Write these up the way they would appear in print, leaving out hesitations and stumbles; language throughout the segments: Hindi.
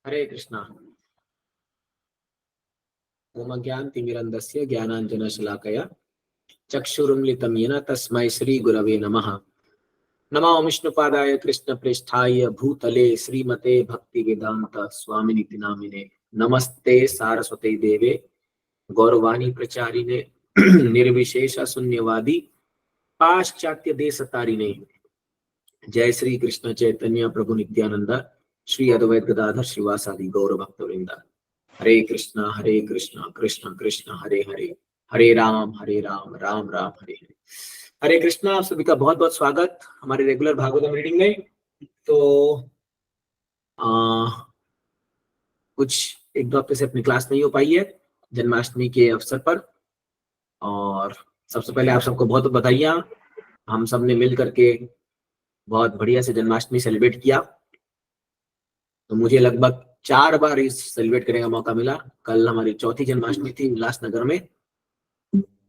हरे कृष्णा। ओमज्ञानतिमिरन्धस्य ज्ञानाञ्जनशलाकया चक्षुरुन्मिलितं येन तस्मै श्रीगुरवे नमः। नमो विष्णुपादाय कृष्णप्रेष्ठाय भूतले श्रीमते भक्तिवेदान्त स्वामिनिति नामिने। नमस्ते सारस्वते देवे गौरवाणी प्रचारिणे निर्विशेष शून्यवादी पाश्चात्य देशतारिणे। जय श्री कृष्ण चैतन्य प्रभु नित्यानंद श्री अद्वैत गदाधर श्रीवासादि गौर भक्तवृंद। हरे कृष्णा कृष्ण कृष्ण हरे हरे, हरे राम राम राम हरे हरे। हरे कृष्णा। आप सभी का बहुत बहुत स्वागत हमारे रेगुलर भागवतम रीडिंग में। तो कुछ एक दो हफ्ते से अपनी क्लास नहीं हो पाई है जन्माष्टमी के अवसर पर, और सबसे पहले आप सबको बहुत बधाइयाँ। हम सब ने मिल करके बहुत बढ़िया से जन्माष्टमी सेलिब्रेट किया। तो मुझे लगभग 4 बार इस सेलिब्रेट करने का मौका मिला। कल हमारी चौथी जन्माष्टमी थी उल्लासनगर में,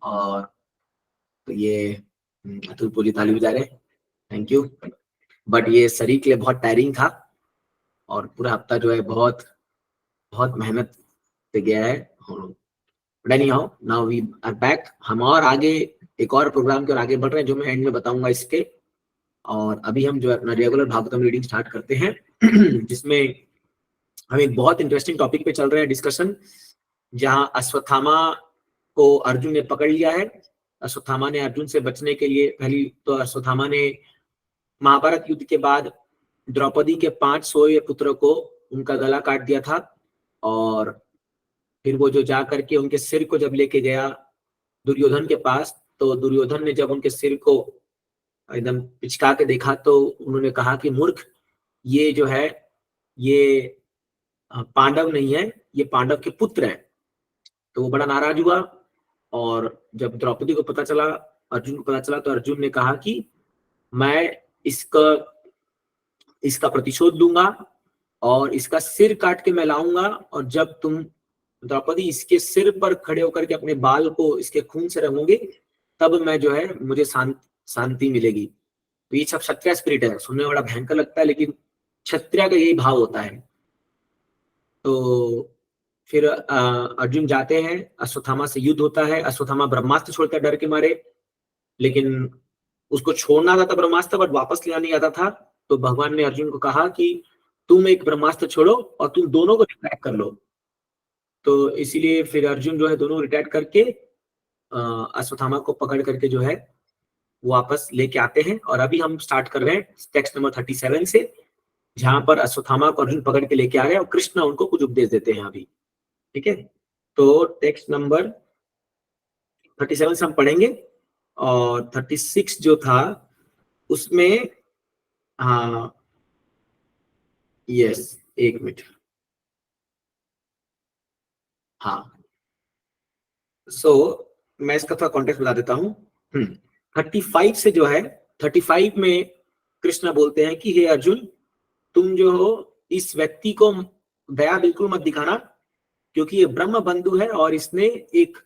और तो ये अतुल पूरी ताली बजा रहे, थैंक यू। बट ये शरीर के लिए बहुत टायरिंग था, और पूरा हफ्ता जो है बहुत बहुत मेहनत से गया है। But anyhow now we are back. हम और आगे एक और प्रोग्राम के और आगे बढ़ रहे हैं, जो मैं एंड में बताऊंगा इसके। और अभी हम जो है अपना रेगुलर भागवतम रीडिंग स्टार्ट करते हैं जिसमें हम एक बहुत इंटरेस्टिंग टॉपिक पे चल रहे हैं डिस्कशन, जहां अश्वत्थामा को अर्जुन ने पकड़ लिया है। अश्वत्थामा ने अर्जुन से बचने के लिए, पहली तो अश्वत्थामा ने महाभारत युद्ध के बाद द्रौपदी के 5 सोए पुत्रों को उनका गला काट दिया था, और फिर वो जो जा करके उनके सिर को जब लेके गया दुर्योधन के पास, तो दुर्योधन ने जब उनके सिर को एकदम पिचका के देखा तो उन्होंने कहा कि मूर्ख, ये जो है ये पांडव नहीं है, ये पांडव के पुत्र है। तो वो बड़ा नाराज हुआ, और जब द्रौपदी को पता चला, अर्जुन को पता चला, तो अर्जुन ने कहा कि मैं इसका प्रतिशोध लूंगा और इसका सिर काट के मैं लाऊंगा, और जब तुम द्रौपदी इसके सिर पर खड़े होकर के अपने बाल को इसके खून से रंगोगे, तब मैं जो है मुझे शांति मिलेगी। तो ये सब क्षत्रिय स्पिरिट है, सुनने में बड़ा भयंकर लगता है, लेकिन क्षत्रिय का यही भाव होता है। तो फिर अर्जुन जाते हैं, अश्वत्थामा से युद्ध होता है। अश्वत्थामा ब्रह्मास्त्र छोड़ता है डर के मारे, लेकिन उसको छोड़ना था ब्रह्मास्त्र, बट वापस ले नहीं आता था। तो भगवान ने अर्जुन को कहा कि तुम एक ब्रह्मास्त्र छोड़ो और तुम दोनों को रिट्रैक्ट कर लो। तो इसीलिए फिर अर्जुन जो है दोनों रिट्रैक्ट करके अश्वत्थामा को पकड़ करके जो है वापस लेके आते हैं। और अभी हम स्टार्ट कर रहे हैं टेक्स्ट नंबर 37 से, जहां पर अश्वत्थामा को अर्जुन पकड़ के लेके आ रहे हैं और कृष्ण उनको कुछ उपदेश देते हैं अभी। ठीक है, तो टेक्स्ट नंबर 37 से हम पढ़ेंगे, और 36 जो था उसमें, हाँ यस, एक मिनट, हाँ मैं इसका थोड़ा कॉन्टेक्स्ट बता देता हूँ। 35 से जो है, 35 में कृष्ण बोलते हैं कि हे अर्जुन, तुम जो हो इस व्यक्ति को दया बिल्कुल मत दिखाना, क्योंकि ये ब्रह्म बंधु है और इसने एक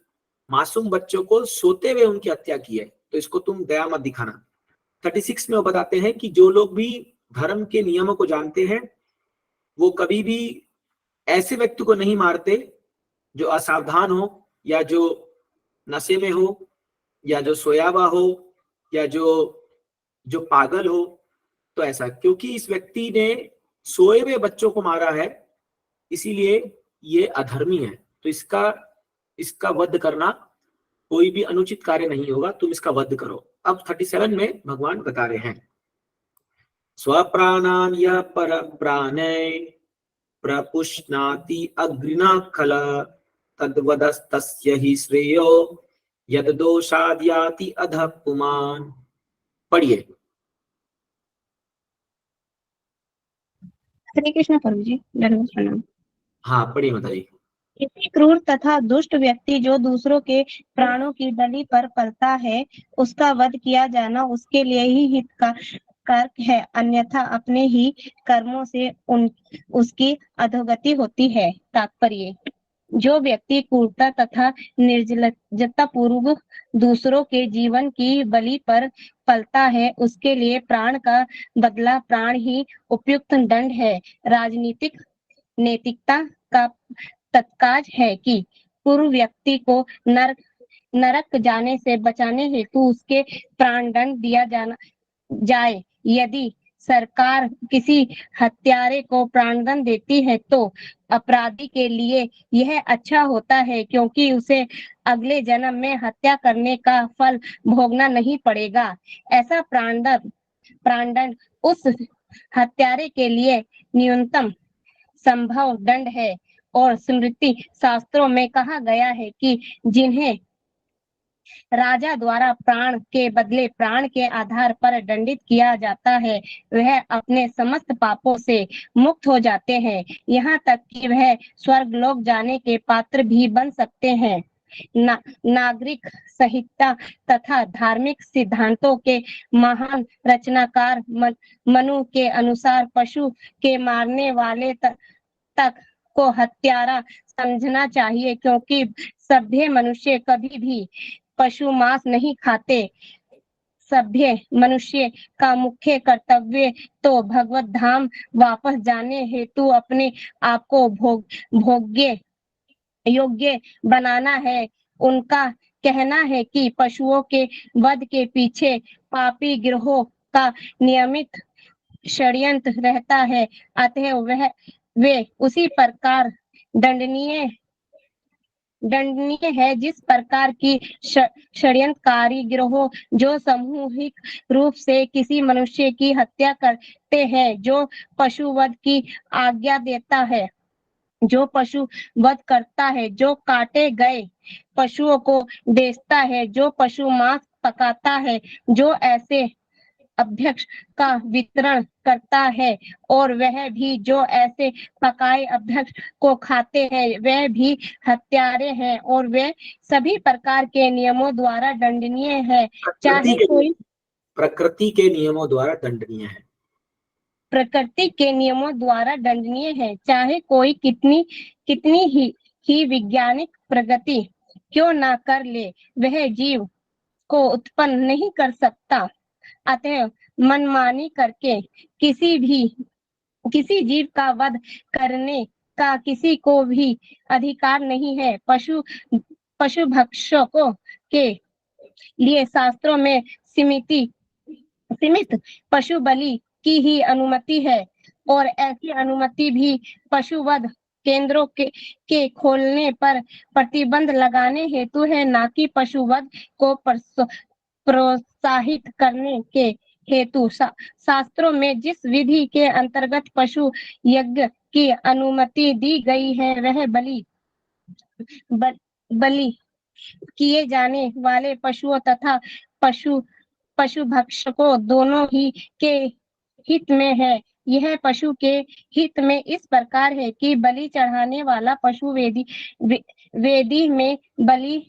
मासूम बच्चों को सोते हुए उनकी हत्या की है, तो इसको तुम दया मत दिखाना। 36 में वो बताते हैं कि जो लोग भी धर्म के नियमों को जानते हैं, वो कभी भी ऐसे व्यक्ति को नहीं मारते जो असावधान हो, या जो नशे में हो, या जो सोया हुआ हो, या जो पागल हो। तो ऐसा, क्योंकि इस व्यक्ति ने सोए हुए बच्चों को मारा है, इसीलिए ये अधर्मी है। तो इसका वध करना कोई भी अनुचित कार्य नहीं होगा, तुम इसका वध करो। अब 37 में भगवान बता रहे हैं, स्वप्राणान यह पर प्राणे प्रपुष्णाति अग्निना खल तद्वदस्तस्य ही श्रेयो यद दोषाद्याति अधः पुमान्। पढ़िए। हरे कृष्ण प्रभु जी, दंडवत प्रणाम। हाँ पढ़िए माताजी। इसी क्रूर तथा दुष्ट व्यक्ति जो दूसरों के प्राणों की बलि पर पलता है, उसका वध किया जाना उसके लिए ही हितकारक है, अन्यथा अपने ही कर्मों से उसकी अधोगति होती है। तात्पर्य, जो व्यक्ति क्रूरता तथा निर्लज्जता पूर्वक दूसरों के जीवन की बलि पर पलता है, उसके लिए प्राण का बदला प्राण ही उपयुक्त दंड है। राजनीतिक नैतिकता का तत्काज है कि पूर्व व्यक्ति को नरक जाने से बचाने हेतु उसके प्राणदंड दिया जाए। यदि सरकार किसी हत्यारे को प्राणदंड देती है तो अपराधी के लिए यह अच्छा होता है, क्योंकि उसे अगले जन्म में हत्या करने का फल भोगना नहीं पड़ेगा। ऐसा प्राणदंड उस हत्यारे के लिए न्यूनतम संभव दंड है, और स्मृति शास्त्रों में कहा गया है कि जिन्हें राजा द्वारा प्राण के बदले प्राण के आधार पर दंडित किया जाता है, वह अपने समस्त पापों से मुक्त हो जाते हैं, यहाँ तक कि वह स्वर्ग लोक जाने के पात्र भी बन सकते हैं। नागरिक संहिता तथा धार्मिक सिद्धांतों के महान रचनाकार मनु के अनुसार पशु के मारने वाले तक को हत्यारा समझना चाहिए, क्योंकि सभ्य मनुष्य कभी भी पशु मांस नहीं खाते। सभ्य मनुष्य का मुख्य कर्तव्य तो भगवत धाम वापस जाने हेतु अपने आप को भोग्य योग्य बनाना है। उनका कहना है कि पशुओं के वध के पीछे पापी गिरोह का नियमित षड्यंत्र रहता है, अतः वे उसी प्रकार दंडनीय है जिस प्रकार की षड्यंत्रकारी गिरोह जो सामूहिक रूप से किसी मनुष्य की हत्या करते हैं, जो पशुवध की आज्ञा देता है, जो पशु वध करता है, जो काटे गए पशुओं को बेचता है, जो पशु मांस पकाता है, जो ऐसे अभ्यक्ष का वितरण करता है, और वह भी जो ऐसे पकाए अभ्यक्ष को खाते हैं, वह भी हत्यारे हैं, और वे सभी प्रकार के नियमों द्वारा दंडनीय है। चाहे कोई प्रकृति के नियमों द्वारा दंडनीय है। प्रकृति के नियमों द्वारा दंडनीय है, चाहे कोई कितनी ही वैज्ञानिक प्रगति क्यों ना कर ले, वह जीव को उत्पन्न नहीं कर सकता। अतः मनमानी करके किसी जीव का वध करने का किसी को भी अधिकार नहीं है। पशु भक्षकों के लिए शास्त्रों में सीमित पशु बलि की ही अनुमति है, और ऐसी अनुमति भी पशुवध केंद्रों के खोलने पर प्रतिबंध लगाने हेतु है, ना कि पशुवध को प्रोत्साहित करने के हेतु। शास्त्रों में जिस विधि के अंतर्गत पशु यज्ञ की अनुमति दी गई है, वह बलि किए जाने वाले पशुओं तथा पशु भक्षकों दोनों ही के हित में है। यह पशु के हित में इस प्रकार है कि बलि चढ़ाने वाला पशु वेदी में बलि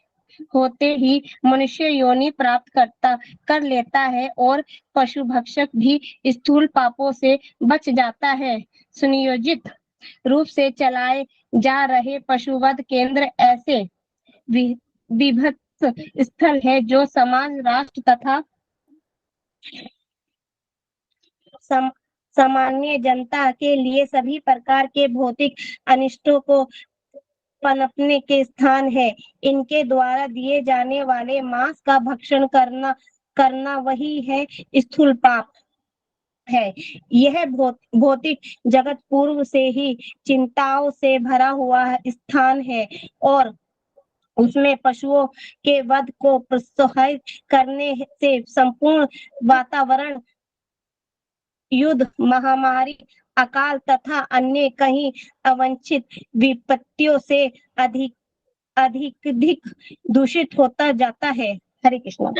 होते ही मनुष्य योनि प्राप्त कर लेता है, और पशु भक्षक भी स्थूल पापों से बच जाता है। सुनियोजित रूप से चलाए जा रहे पशुवध केंद्र ऐसे विभत्स स्थल है जो समाज, राष्ट्र तथा सामान्य जनता के लिए सभी प्रकार के भौतिक अनिष्टों को पनपने के स्थान है। इनके द्वारा दिए जाने वाले मांस का भक्षण करना वही है स्थूल पाप है। यह भौतिक जगत पूर्व से ही चिंताओं से भरा हुआ स्थान है, और उसमें पशुओं के वध को प्रोत्साहित करने से संपूर्ण वातावरण युद्ध, महामारी, अकाल तथा अन्य कहीं अवांछित विपत्तियों से अधिक दूषित होता जाता है। हरे कृष्ण।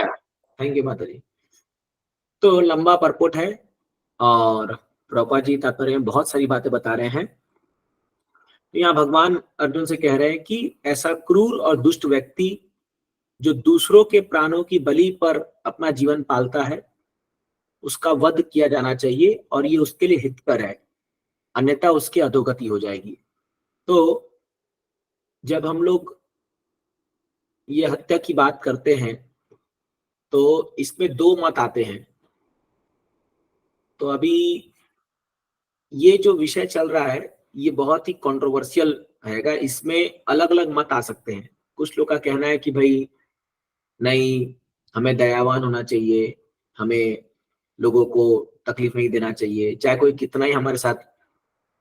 थैंक यू माता जी। तो लंबा परपोट है, और प्रभुपाद जी तात्पर्य में बहुत सारी बातें बता रहे हैं। यहाँ भगवान अर्जुन से कह रहे हैं कि ऐसा क्रूर और दुष्ट व्यक्ति जो दूसरों के प्राणों की बलि पर अपना जीवन पालता है, उसका वध किया जाना चाहिए, और ये उसके लिए हितकर है, अन्यथा उसकी अधोगति हो जाएगी। तो जब हम लोग ये हत्या की बात करते हैं तो इसमें दो मत आते हैं। तो अभी ये जो विषय चल रहा है, ये बहुत ही कंट्रोवर्शियल रहेगा, इसमें अलग अलग मत आ सकते हैं। कुछ लोग का कहना है कि भाई नहीं, हमें दयावान होना चाहिए, हमें लोगों को तकलीफ नहीं देना चाहिए, चाहे कोई कितना ही हमारे साथ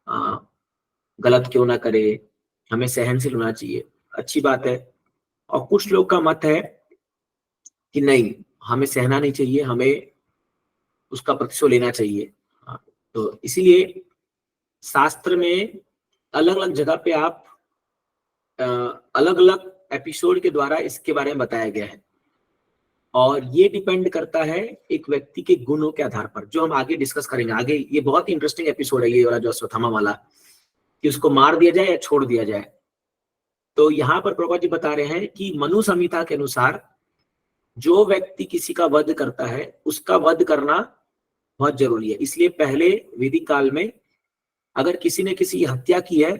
आ, गलत क्यों ना करे, हमें सहनशील होना चाहिए। अच्छी बात है। और कुछ लोग का मत है कि नहीं, हमें सहना नहीं चाहिए, हमें उसका प्रतिशोध लेना चाहिए। तो इसीलिए शास्त्र में अलग अलग जगह पे आप अलग अलग एपिसोड के द्वारा इसके बारे में बताया गया है, और ये डिपेंड करता है एक व्यक्ति के गुणों के आधार पर, जो हम आगे डिस्कस करेंगे। आगे ये बहुत ही इंटरेस्टिंग एपिसोड है ये वाला, जो अश्वत्थामा वाला, कि उसको मार दिया जाए या छोड़ दिया जाए। तो यहाँ पर प्रभुपाद जी बता रहे हैं कि मनु संहिता के अनुसार जो व्यक्ति किसी का वध करता है उसका वध करना बहुत जरूरी है। इसलिए पहले वैदिक काल में अगर किसी ने किसी की हत्या की है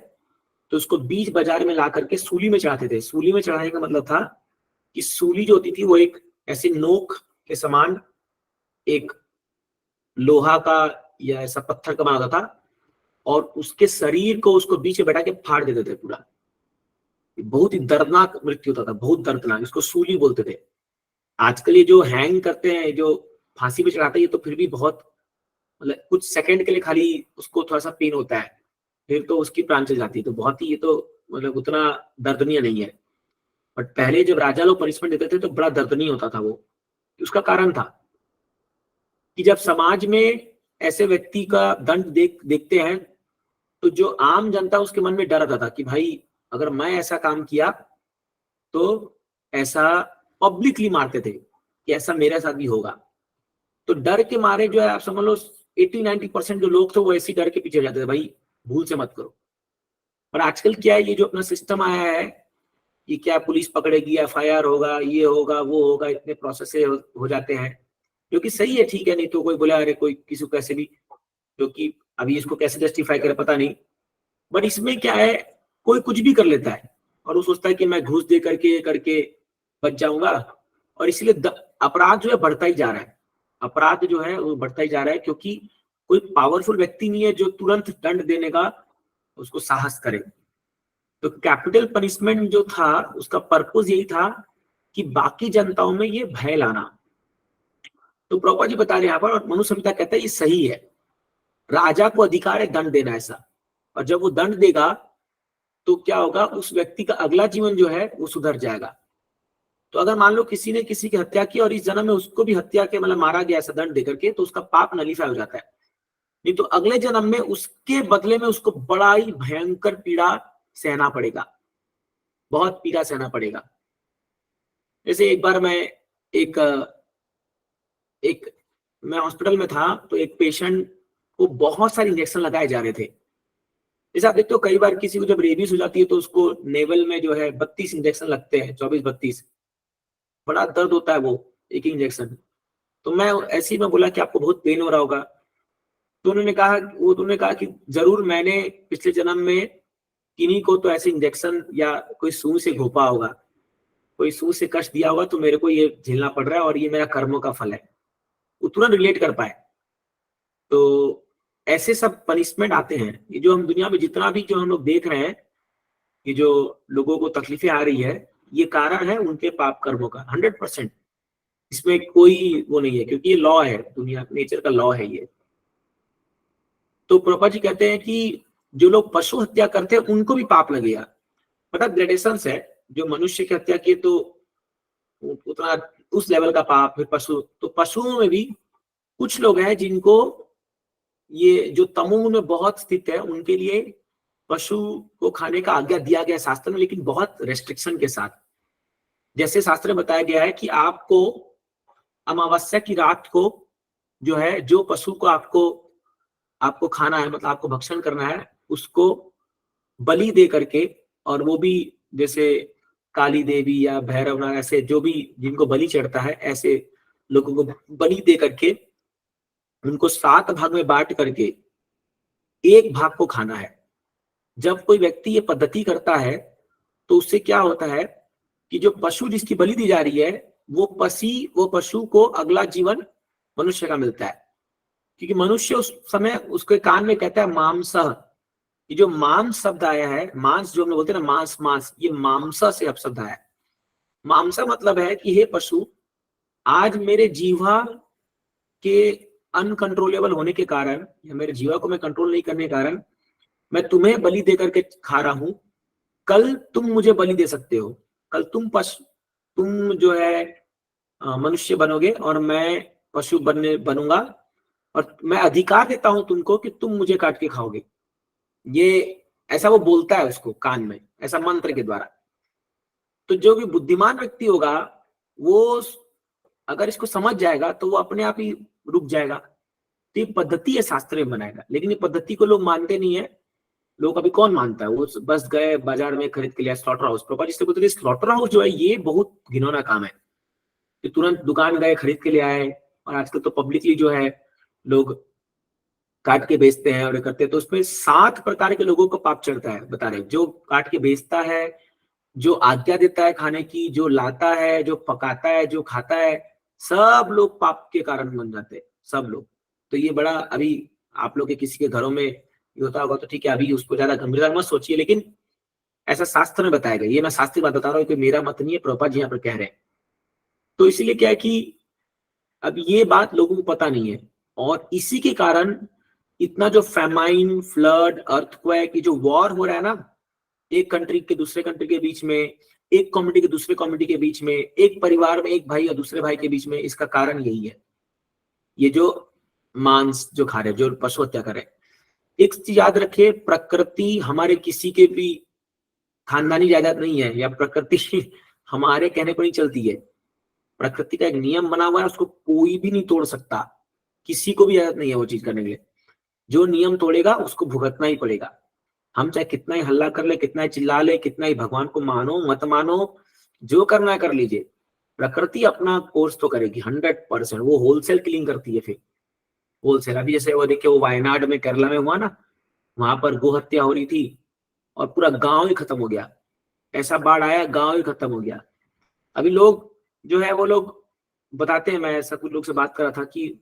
तो उसको बीच बाजार में ला करके सूली में चढ़ाते थे। सूली में चढ़ाने का मतलब था कि सूली जो होती थी वो एक ऐसे नोक के समान एक लोहा का या ऐसा पत्थर का बना होता था, और उसके शरीर को उसको बीच में बैठा के फाड़ देते थे पूरा। बहुत ही दर्दनाक मृत्यु होता था, बहुत दर्दनाक, इसको सूली बोलते थे। आजकल ये जो हैंग करते हैं, जो फांसी पे चढ़ाते हैं, ये तो फिर भी बहुत मतलब कुछ सेकंड के लिए खाली उसको थोड़ा सा पेन होता है, फिर तो उसकी प्राण चल जाती है। तो बहुत ही ये तो मतलब उतना दर्दनीय नहीं है। बट पहले जब राजा लोग पनिशमेंट देते थे तो बड़ा दर्दनीय होता था वो। उसका कारण था कि जब समाज में ऐसे व्यक्ति का दंड देखते हैं तो जो आम जनता, उसके मन में डर आता था कि भाई अगर मैं ऐसा काम किया तो ऐसा पब्लिकली मारते थे कि ऐसा मेरे साथ भी होगा। तो डर के मारे जो है, आप समझ लो 80-90% जो लोग थे वो ऐसी डर के पीछे जाते थे, भाई भूल से मत करो। पर आजकल क्या है, ये जो अपना सिस्टम आया है, ये क्या पुलिस पकड़ेगी, FIR होगा, ये होगा वो होगा, इतने प्रोसेस हो जाते हैं, जो कि सही है, ठीक है। नहीं तो कोई बोला अरे कोई किसी को कैसे भी, क्योंकि अभी इसको कैसे जस्टिफाई करे पता नहीं। बट इसमें क्या है, कोई कुछ भी कर लेता है और वो सोचता है कि मैं घूस दे करके करके बच जाऊंगा, और इसलिए अपराध जो है बढ़ता ही जा रहा है। अपराध जो है वो बढ़ता ही जा रहा है, क्योंकि कोई पावरफुल व्यक्ति नहीं है जो तुरंत दंड देने का उसको साहस करे। तो कैपिटल पनिशमेंट जो था उसका पर्पस यही था कि बाकी जनताओं में ये भय लाना। तो प्रभुपाद जी बता रहे हैं यहाँ पर, और मनु संहिता कहता है ये सही है, राजा को अधिकार है दंड देना ऐसा। और जब वो दंड देगा तो क्या होगा, उस व्यक्ति का अगला जीवन जो है वो सुधर जाएगा। तो अगर मान लो किसी ने किसी की हत्या की और इस जन्म में उसको भी हत्या के मतलब मारा गया ऐसा दंड देकर के, तो उसका पाप नलीफाई हो जाता है। नहीं तो अगले जन्म में उसके बदले में उसको बड़ा ही भयंकर पीड़ा सहना पड़ेगा, बहुत पीड़ा सहना पड़ेगा। जैसे एक बार मैं एक मैं हॉस्पिटल में था, तो एक पेशेंट को बहुत सारे इंजेक्शन लगाए जा रहे थे। जैसे आप देखते हो कई बार किसी को जब रेबीज हो जाती है तो उसको नेवल में जो है 32 इंजेक्शन लगते हैं, 24-32, बड़ा दर्द होता है वो एक इंजेक्शन। तो मैं ऐसे ही में बोला कि आपको बहुत पेन हो रहा होगा। तो उन्होंने कहा कि जरूर मैंने पिछले जन्म में किन्हीं को तो ऐसे इंजेक्शन या कोई सुई से घोपा होगा, कोई सुई से कष्ट दिया होगा, तो मेरे को ये झेलना पड़ रहा है और ये मेरा कर्मों का फल है। वो तुरंत रिलेट कर पाए। तो ऐसे सब पनिशमेंट आते हैं। ये जो हम दुनिया में जितना भी जो हम लोग देख रहे हैं, कि जो लोगों को तकलीफें आ रही है, ये कारण है उनके पाप कर्मों का 100%। इसमें कोई वो नहीं है, क्योंकि ये लॉ है, दुनिया नेचर का लॉ है ये। तो प्रभुपाद जी कहते हैं कि जो लोग पशु हत्या करते हैं उनको भी पाप लगेगा। मतलब ग्रेडेशंस है, जो मनुष्य की हत्या की तो उतना उस लेवल का पाप, फिर पशु, तो पशुओं में भी कुछ लोग हैं जिनको ये जो तमोगुण में बहुत स्थित है, उनके लिए पशु को खाने का आज्ञा दिया गया शास्त्र में, लेकिन बहुत रेस्ट्रिक्शन के साथ। जैसे शास्त्र में बताया गया है कि आपको अमावस्या की रात को जो है, जो पशु को आपको खाना है, मतलब आपको भक्षण करना है, उसको बलि दे करके, और वो भी जैसे काली देवी या भैरवनाथ, ऐसे जो भी जिनको बलि चढ़ता है, ऐसे लोगों को बलि दे करके उनको 7 भाग में बांट करके एक भाग को खाना है। जब कोई व्यक्ति ये पद्धति करता है तो उससे क्या होता है कि जो पशु जिसकी बलि दी जा रही है, वो पशु को अगला जीवन मनुष्य का मिलता है। क्योंकि मनुष्य उस समय उसके कान में कहता है मांसह, ये जो मांस शब्द आया है, मांस जो हम लोग बोलते हैं ना, मांस मांस, ये मांसा से अपशब्द आया है। मांसा मतलब है कि हे पशु, आज मेरे जीवा के अनकंट्रोलेबल होने के कारण, या मेरे जीवा को मैं कंट्रोल नहीं करने के कारण मैं तुम्हें बलि दे करके खा रहा हूं। कल तुम मुझे बलि दे सकते हो, कल तुम जो है मनुष्य बनोगे और मैं पशु बनूंगा, और मैं अधिकार देता हूं तुमको कि तुम मुझे काट के खाओगे। ये ऐसा वो बोलता है उसको कान में, ऐसा मंत्र के द्वारा। तो जो भी बुद्धिमान व्यक्ति होगा वो अगर इसको समझ जाएगा तो वो अपने आप ही रुक जाएगा। तो ये पद्धति है शास्त्र में बनाएगा, लेकिन ये पद्धति को लोग मानते नहीं है। लोग अभी कौन मानता है, वो बस गए बाजार में खरीद के लिया स्लॉटर हाउस। प्रभा जिससे बोलते स्लॉटर हाउस जो है ये बहुत घिनौना काम है कि तुरंत दुकान गए खरीद के ले आए, और आजकल तो पब्लिकली जो है लोग काट के बेचते हैं और करते हैं। तो उसमें 7 प्रकार के लोगों को पाप चढ़ता है, बता रहे, जो काट के बेचता है, जो आज्ञा देता है खाने की, जो लाता है, जो पकाता है, जो खाता है, सब लोग पाप के कारण बन जाते हैं, सब लोग। तो ये बड़ा, अभी आप लोग के किसी के घरों में ये होता होगा तो ठीक है, अभी उसको ज्यादा गंभीरता मत सोचिए, लेकिन ऐसा शास्त्र में बताया गया। ये मैं शास्त्रीय बात बता रहा हूँ कि मेरा मत नहीं है, प्रभुपाद जी यहाँ पर कह रहे हैं। तो इसीलिए क्या है कि अब ये बात लोगों को पता नहीं है, और इसी के कारण इतना जो फेमाइन, फ्लड, अर्थक्वेक, ये जो वॉर हो रहा है ना, एक कंट्री के दूसरे कंट्री के बीच में, एक कम्युनिटी के दूसरे कम्युनिटी के बीच में, एक परिवार में एक भाई और दूसरे भाई के बीच में, इसका कारण यही है, ये जो मांस जो खा रहे, जो पशु हत्या कर रहे। एक चीज याद रखिए, प्रकृति हमारे किसी के भी खानदानी जायदाद नहीं है, या प्रकृति हमारे कहने पर नहीं चलती है। प्रकृति का एक नियम बना हुआ है, उसको कोई भी नहीं तोड़ सकता, किसी को भी इजाजत नहीं है वो चीज करने के लिए। जो नियम तोड़ेगा उसको भुगतना ही पड़ेगा। हम चाहे कितना ही हल्ला कर ले, कितना ही चिल्ला ले, कितना ही भगवान को मानो मत मानो, जो करना है कर लीजिए, प्रकृति अपना कोर्स तो करेगी 100%। वो होलसेल किलिंग करती है, फिर होलसेल। अभी जैसे वो देखिए, वो वायनाड में, केरला में हुआ ना, वहां पर गो हत्या हो रही थी और पूरा गांव ही खत्म हो गया। ऐसा बाढ़ आया, गांव ही खत्म हो गया। अभी लोग जो है वो लोग बताते हैं, मैं ऐसा कुछ लोग से बात कर रहा था कि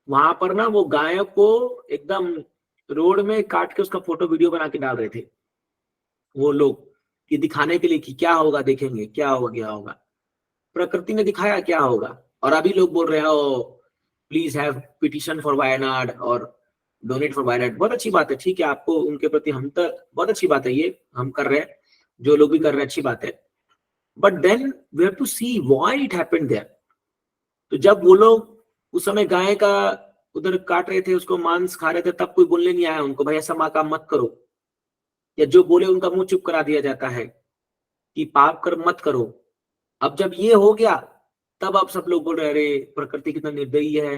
वहां पर ना वो गायों को एकदम रोड में काट के उसका फोटो वीडियो बना के डाल रहे थे वो लोग, कि दिखाने के लिए कि क्या होगा, देखेंगे क्या होगा क्या होगा। प्रकृति ने दिखाया क्या होगा, और अभी लोग बोल रहे हैं oh please have petition for Wayanad और डोनेट फॉर वायनाड। बहुत अच्छी बात है, ठीक है, आपको उनके प्रति हम तो बहुत अच्छी बात है, ये हम कर रहे हैं, जो लोग भी कर रहे हैं अच्छी बात है। But then we have to see why it happened there. तो जब वो लोग उस समय गाय का उधर काट रहे थे, उसको मांस खा रहे थे, तब कोई बोलने नहीं आया उनको, भाई ऐसा माँ काम मत करो, या जो बोले उनका मुंह चुप करा दिया जाता है कि पाप कर मत करो। अब जब ये हो गया, तब आप सब लोग बोल रहे अरे प्रकृति कितना निर्दयी है,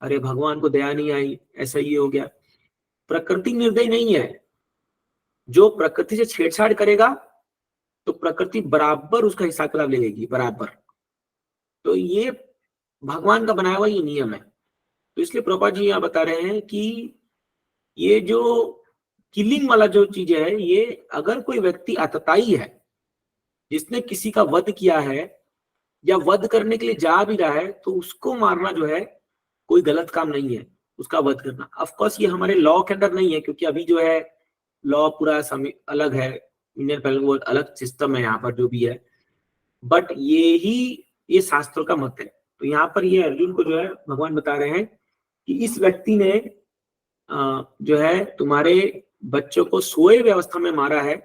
अरे भगवान को दया नहीं आई, ऐसा ये हो गया। प्रकृति निर्दयी नहीं है, जो प्रकृति से छेड़छाड़ करेगा तो प्रकृति बराबर उसका हिसाब किताब ले लेगी, बराबर। तो ये भगवान का बनाया हुआ ये नियम है। तो इसलिए प्रभुपाद जी यहाँ बता रहे हैं कि ये जो किलिंग वाला जो चीज है, ये अगर कोई व्यक्ति आतताई है, जिसने किसी का वध किया है या वध करने के लिए जा भी रहा है, तो उसको मारना जो है कोई गलत काम नहीं है, उसका वध करना। ऑफ कोर्स ये हमारे लॉ के अंदर नहीं है, क्योंकि अभी जो है लॉ पूरा अलग है, इंडियन पेनल कोड अलग सिस्टम है यहाँ पर जो भी है, बट ये ही ये शास्त्रों का मत है। तो यहाँ पर ये अर्जुन को जो है भगवान बता रहे हैं कि इस व्यक्ति ने जो है तुम्हारे बच्चों को सोए हुए अवस्था में मारा है,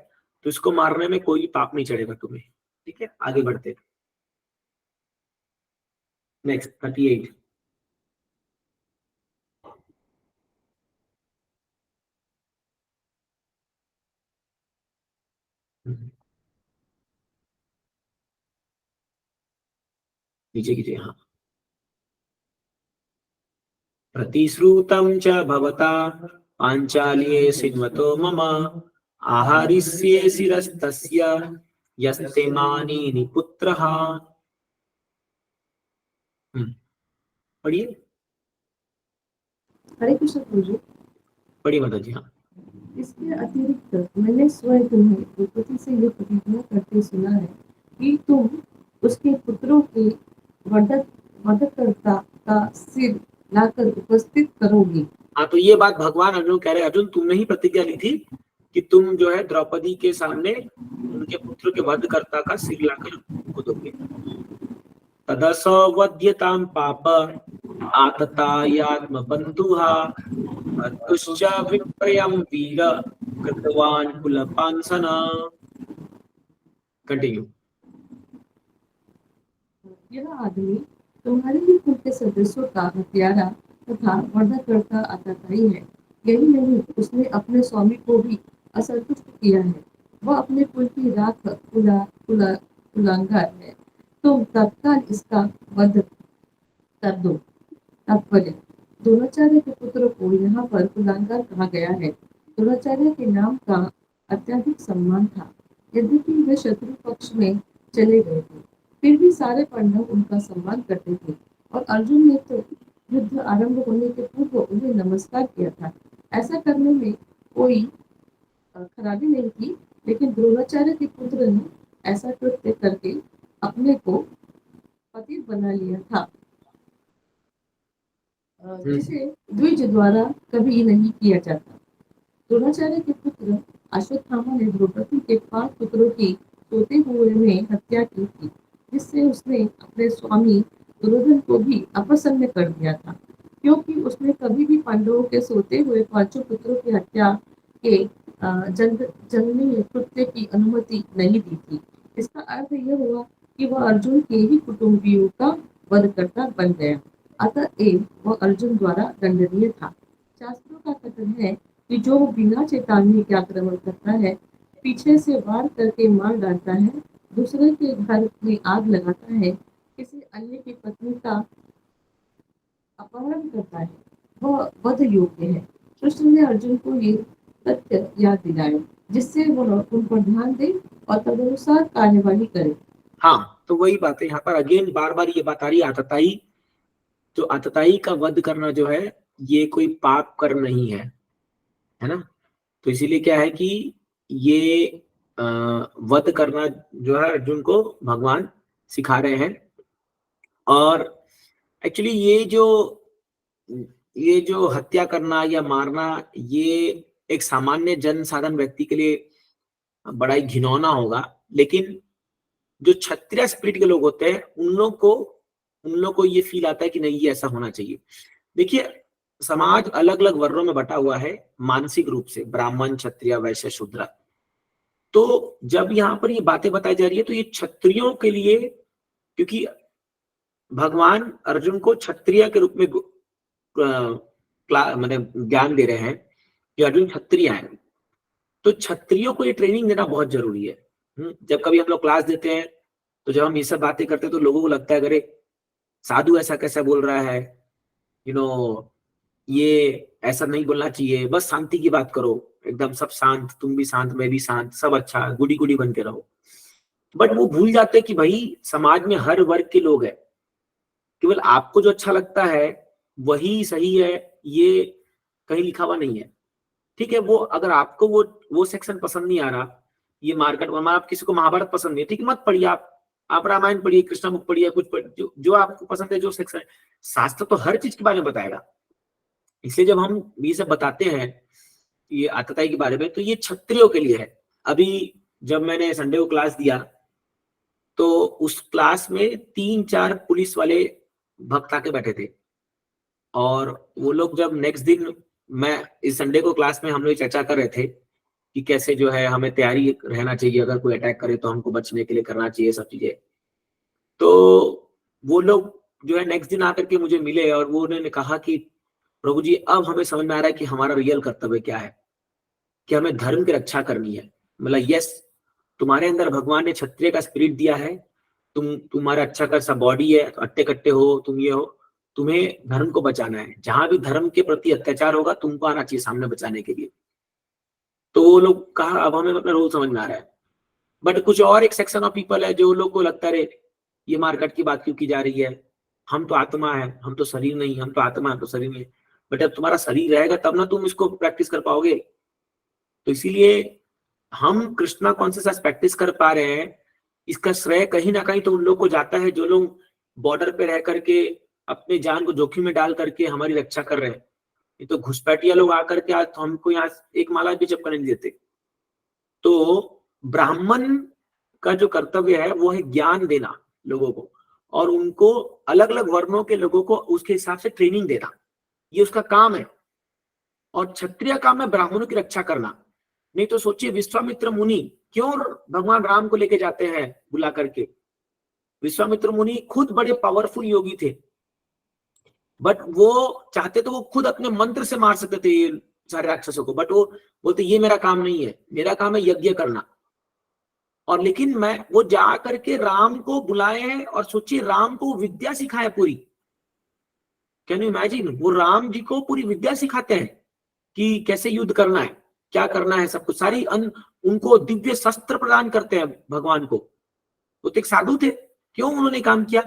तो इसको मारने में कोई पाप नहीं चढ़ेगा तुम्हें। ठीक है, आगे बढ़ते। नेक्स्ट 38। नीचे कीजिए, हाँ। प्रतिश्रुतं च भवता पांचाल्ये सिन्वतो मम आहारिष्ये शिरस्तस्य यस्ते मानीनि पुत्रः। पढ़िए। हरे कृष्ण प्रभु। पढ़िए माता जी। हाँ। इसके अतिरिक्त मैंने स्वयं तुम्हें द्रौपदी से ये प्रतिज्ञा करते सुना है कि तुम उसके पुत्रों के वधकर्ता का सिर लाकर उपस्थित करोगी। हाँ, तो ये बात भगवान अर्जुन कह रहे हैं, अर्जुन तुमने ही प्रतिज्ञा ली थी कि तुम जो है द्रौपदी के सामने उनके पुत्र के वधकर्ता का सिर लाकर उनको दोगे। तदसवध्यतां पाप आततायात्म बंधुहा तुश्च विप्रयं वीर कृतवान कुलपांसना। कंटिन्यू। यह आदमी तुम्हारे ही कुल के सदस्यों का हत्यारा तथा वधकर्ता आतताई है। यही नहीं, उसने अपने स्वामी को भी असंतुष्ट किया है। वह अपने कुल की राख कुलांगार है। तुम तत्काल इसका वध कर दो। तात्पर्य, द्रोणाचार्य के पुत्र को यहाँ पर कुलांगार कहा गया है। द्रोणाचार्य के नाम का अत्यधिक सम्मान था। यद्यपि वे शत्रु पक्ष में चले गए थे, फिर भी सारे पांडव उनका सम्मान करते थे और अर्जुन ने तो युद्ध आरंभ होने के पूर्व उन्हें नमस्कार किया था। ऐसा करने में कोई खराबी नहीं थी, लेकिन द्रोणाचार्य के पुत्र ने ऐसा कृत्य करके अपने को पतित बना लिया था, जिसे द्विज द्वारा कभी नहीं किया जाता। द्रोणाचार्य के पुत्र अश्वत्थामा ने द्रौपदी के 5 पुत्रों की सोते हुए में हत्या की थी, जिससे उसने अपने स्वामी दुर्योधन को भी अप्रसन्न कर दिया था, क्योंकि उसने कभी भी पांडवों के सोते हुए 5 पुत्रों की हत्या के जन्मनीय कृत्य की अनुमति नहीं दी थी। इसका अर्थ यह हुआ कि वह अर्जुन के ही कुटुंबियों का वधकर्ता बन गया, अतएव वह अर्जुन द्वारा दंडनीय था। शास्त्रों का कथन है कि जो बिना चेतावनी के आक्रमण करता है, पीछे से वार करके मार डालता है, दूसरे के घर में आग लगाता है, किसी अन्य की पत्नी का अपहरण करता है, वह वध योग्य है। कृष्ण ने अर्जुन को ये तथ्य याद दिलाए, जिससे वह उन पर ध्यान दे और तदनुसार कार्यवाही करे। हाँ, तो वही बात है यहाँ पर अगेन बार बार ये बात आ रही है, आतताई, जो आतताई का वध करना जो है ये कोई पाप कर्म नहीं है ना। तो इसीलिए क्या है कि ये वध करना जो है अर्जुन को भगवान सिखा रहे हैं। और एक्चुअली ये जो हत्या करना या मारना, ये एक सामान्य जन साधारण व्यक्ति के लिए बड़ा ही घिनौना होगा, लेकिन जो क्षत्रिय स्पिरिट के लोग होते हैं उन लोग को ये फील आता है कि नहीं, ये ऐसा होना चाहिए। देखिए, समाज अलग अलग वर्णों में बटा हुआ है मानसिक रूप से, ब्राह्मण, क्षत्रिय, वैश्य, शूद्र। तो जब यहाँ पर ये बातें बताई जा रही है तो ये क्षत्रियों के लिए, क्योंकि भगवान अर्जुन को क्षत्रिय के रूप में मतलब ज्ञान दे रहे हैं कि अर्जुन क्षत्रिय है, तो क्षत्रियों को ये ट्रेनिंग देना बहुत जरूरी है। जब कभी हम लोग क्लास देते हैं तो जब हम ये सब बातें करते हैं तो लोगों को लगता है अरे साधु ऐसा कैसा बोल रहा है, ये ऐसा नहीं बोलना चाहिए, बस शांति की बात करो, एकदम सब शांत, तुम भी शांत, मैं भी शांत, सब अच्छा, गुडी गुडी बन के रहो। बट वो भूल जाते हैं कि भाई समाज में हर वर्ग के लोग हैं, केवल आपको जो अच्छा लगता है वही सही है, ये कहीं लिखा हुआ नहीं है। ठीक है, वो अगर आपको वो सेक्शन पसंद नहीं आ रहा, ये मार्केट में आप किसी को महाभारत पसंद नहीं है, ठीक है, मत पढ़िए, आप रामायण पढ़िए, कृष्ण बुक पढ़िए, कुछ जो आपको पसंद है, जो सेक्शन, शास्त्र तो हर चीज के बारे में बताएगा। इसलिए जब हम ये सब बताते हैं ये आतताई के बारे में, तो ये क्षत्रियों के लिए है। अभी जब मैंने संडे को क्लास दिया तो उस क्लास में 3-4 पुलिस वाले भक्त आके बैठे थे, और वो लोग जब नेक्स्ट दिन, मैं इस संडे को क्लास में हम लोग चर्चा कर रहे थे कि कैसे जो है हमें तैयारी रहना चाहिए, अगर कोई अटैक करे तो हमको बचने के लिए करना चाहिए सब चीजें। तो वो लोग जो है नेक्स्ट दिन आकर के मुझे मिले और वो उन्होंने कहा कि प्रभु जी, अब हमें समझ में आ रहा है कि हमारा रियल कर्तव्य क्या है, कि हमें धर्म की रक्षा करनी है। मतलब यस, तुम्हारे अंदर भगवान ने क्षत्रिय का स्पिरिट दिया है, तुम्हारा अच्छा खासा बॉडी है, अट्टे कट्टे हो, तुम ये हो, तुम्हें धर्म को बचाना है, जहां भी धर्म के प्रति अत्याचार होगा तुमको आना चाहिए सामने बचाने के लिए। तो वो लोग कहा अब हमें अपना रोल समझ में आ रहा है। बट कुछ और एक सेक्शन ऑफ पीपल है जो लोग को लगता है ये मार्केट की बात क्यों की जा रही है, हम तो आत्मा है, हम तो शरीर नहीं, हम तो आत्मा, हम तो शरीर नहीं। बट अब तुम्हारा शरीर रहेगा तब ना तुम इसको प्रैक्टिस कर पाओगे। तो इसीलिए हम कृष्णा कॉन्शियसनेस प्रैक्टिस कर पा रहे हैं, इसका श्रेय कहीं ना कहीं तो उन लोग को जाता है जो लोग बॉर्डर पे रह करके अपने जान को जोखिम में डाल करके हमारी रक्षा कर रहे हैं। ये तो घुसपैठिया लोग आकर के आज तो हमको यहाँ एक माला भी चिपकने नहीं देते, तो ब्राह्मण का जो कर्तव्य है वो है ज्ञान देना लोगों को, और उनको अलग अलग वर्णों के लोगों को उसके हिसाब से ट्रेनिंग देना, ये उसका काम है। और क्षत्रिय काम है ब्राह्मणों की रक्षा करना। नहीं तो सोचिए, विश्वामित्र मुनि क्यों भगवान राम को लेके जाते हैं बुला करके? विश्वामित्र मुनि खुद बड़े पावरफुल योगी थे, बट वो चाहते तो वो खुद अपने मंत्र से मार सकते थे ये सारे राक्षसों को, बट वो बोलते ये मेरा काम नहीं है, मेरा काम है यज्ञ करना। और लेकिन मैं वो जा करके राम को बुलाए हैं, और सोचिए राम को विद्या सिखाए पूरी। Can you imagine? वो राम जी को पूरी विद्या सिखाते हैं कि कैसे युद्ध करना है, क्या करना है, सब कुछ सारी उनको दिव्य शस्त्र प्रदान करते हैं भगवान को। वो तो एक साधु थे, क्यों उन्होंने काम किया?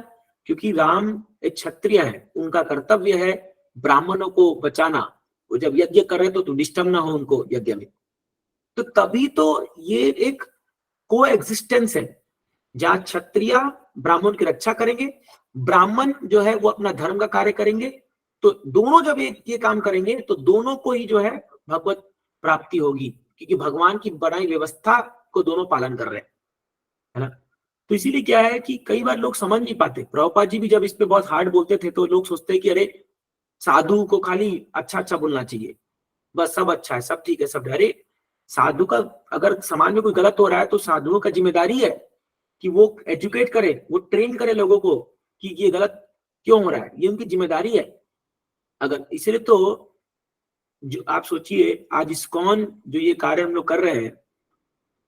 क्योंकि राम एक क्षत्रिय है, उनका कर्तव्य है ब्राह्मणों को बचाना। वो जब यज्ञ कर रहे तो डिस्टर्ब ना हो उनको यज्ञ में। तो तभी तो ये एक को एग्जिस्टेंस है जहां क्षत्रिय ब्राह्मण की रक्षा करेंगे, ब्राह्मण जो है वो अपना धर्म का कार्य करेंगे। तो दोनों जब ये काम करेंगे तो दोनों को ही जो है भगवत प्राप्ति होगी, क्योंकि भगवान की बनाई व्यवस्था को दोनों पालन कर रहे हैं, है ना। तो इसीलिए क्या है कि कई बार लोग समझ नहीं पाते। प्रभुपाद जी भी जब इस पे बहुत हार्ड बोलते थे तो लोग सोचते हैं कि अरे साधु को खाली अच्छा अच्छा बोलना चाहिए, बस सब अच्छा है, सब ठीक है, सब। अरे साधु का अगर समाज में कोई गलत हो रहा है तो साधुओं का जिम्मेदारी है कि वो एजुकेट करे, वो ट्रेन करे लोगों को कि ये गलत क्यों हो रहा है, ये उनकी जिम्मेदारी है। अगर इसलिए तो जो आप सोचिए आज इस्कॉन जो ये कार्य हम लोग कर रहे हैं,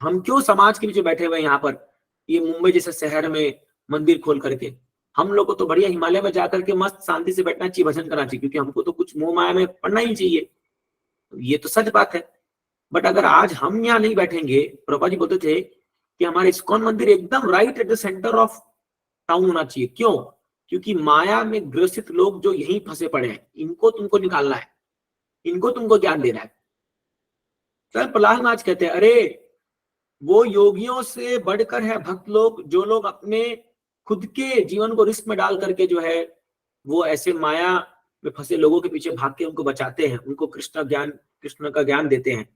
हम क्यों समाज के पीछे बैठे हुए हैं यहाँ पर, ये मुंबई जैसे शहर में मंदिर खोल करके? हम लोग को तो बढ़िया हिमालय में जाकर के मस्त शांति से बैठना चाहिए, भजन करना चाहिए, क्योंकि हमको तो कुछ मोह माया में पड़ना ही चाहिए। ये तो सच बात है। बट अगर आज हम यहाँ नहीं बैठेंगे, प्रभुपाद जी बोलते थे कि हमारे इस्कॉन मंदिर एकदम right at the centre of town होना चाहिए। क्यों? क्योंकि माया में ग्रसित लोग जो यहीं फंसे पड़े हैं, इनको तुमको निकालना है, इनको तुमको ज्ञान देना है। सर प्रहलाद महाराज कहते हैं अरे वो योगियों से बढ़कर है भक्त लोग, जो लोग अपने खुद के जीवन को रिस्क में डाल करके जो है वो ऐसे माया में फंसे लोगों के पीछे भाग के उनको बचाते हैं, उनको कृष्ण का ज्ञान देते हैं।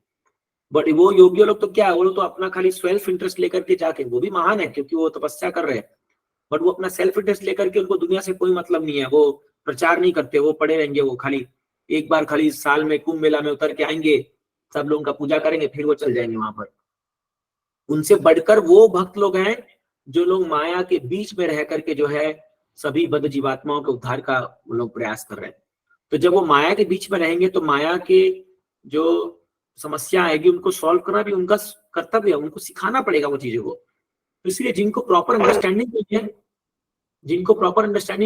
बट वो योगी लोग तो क्या है, वो लोग तो अपना खाली सेल्फ इंटरेस्ट लेकर के जाके, वो भी महान है क्योंकि वो तपस्या कर रहे हैं, बट वो अपना सेल्फ इंटरेस्ट लेकर के, उनको दुनिया से कोई मतलब नहीं है, वो प्रचार नहीं करते, वो पड़े रहेंगे, वो खाली एक बार खाली साल में कुंभ मेला में उतर के आएंगे, सब लोगों का पूजा करेंगे, फिर वो चल जाएंगे वहां पर। उनसे बढ़कर वो भक्त लोग हैं जो लोग माया के बीच में रह करके जो है सभी बद्ध जीवात्माओं के उद्धार का वो लोग प्रयास कर रहे हैं। तो जब वो माया के बीच में रहेंगे तो माया के जो समस्या आएगी उनको सॉल्व करना भी उनका कर्तव्य है, उनको सिखाना पड़ेगा वो चीजों को। तो इसलिए जिनको प्रॉपर अंडरस्टैंडिंग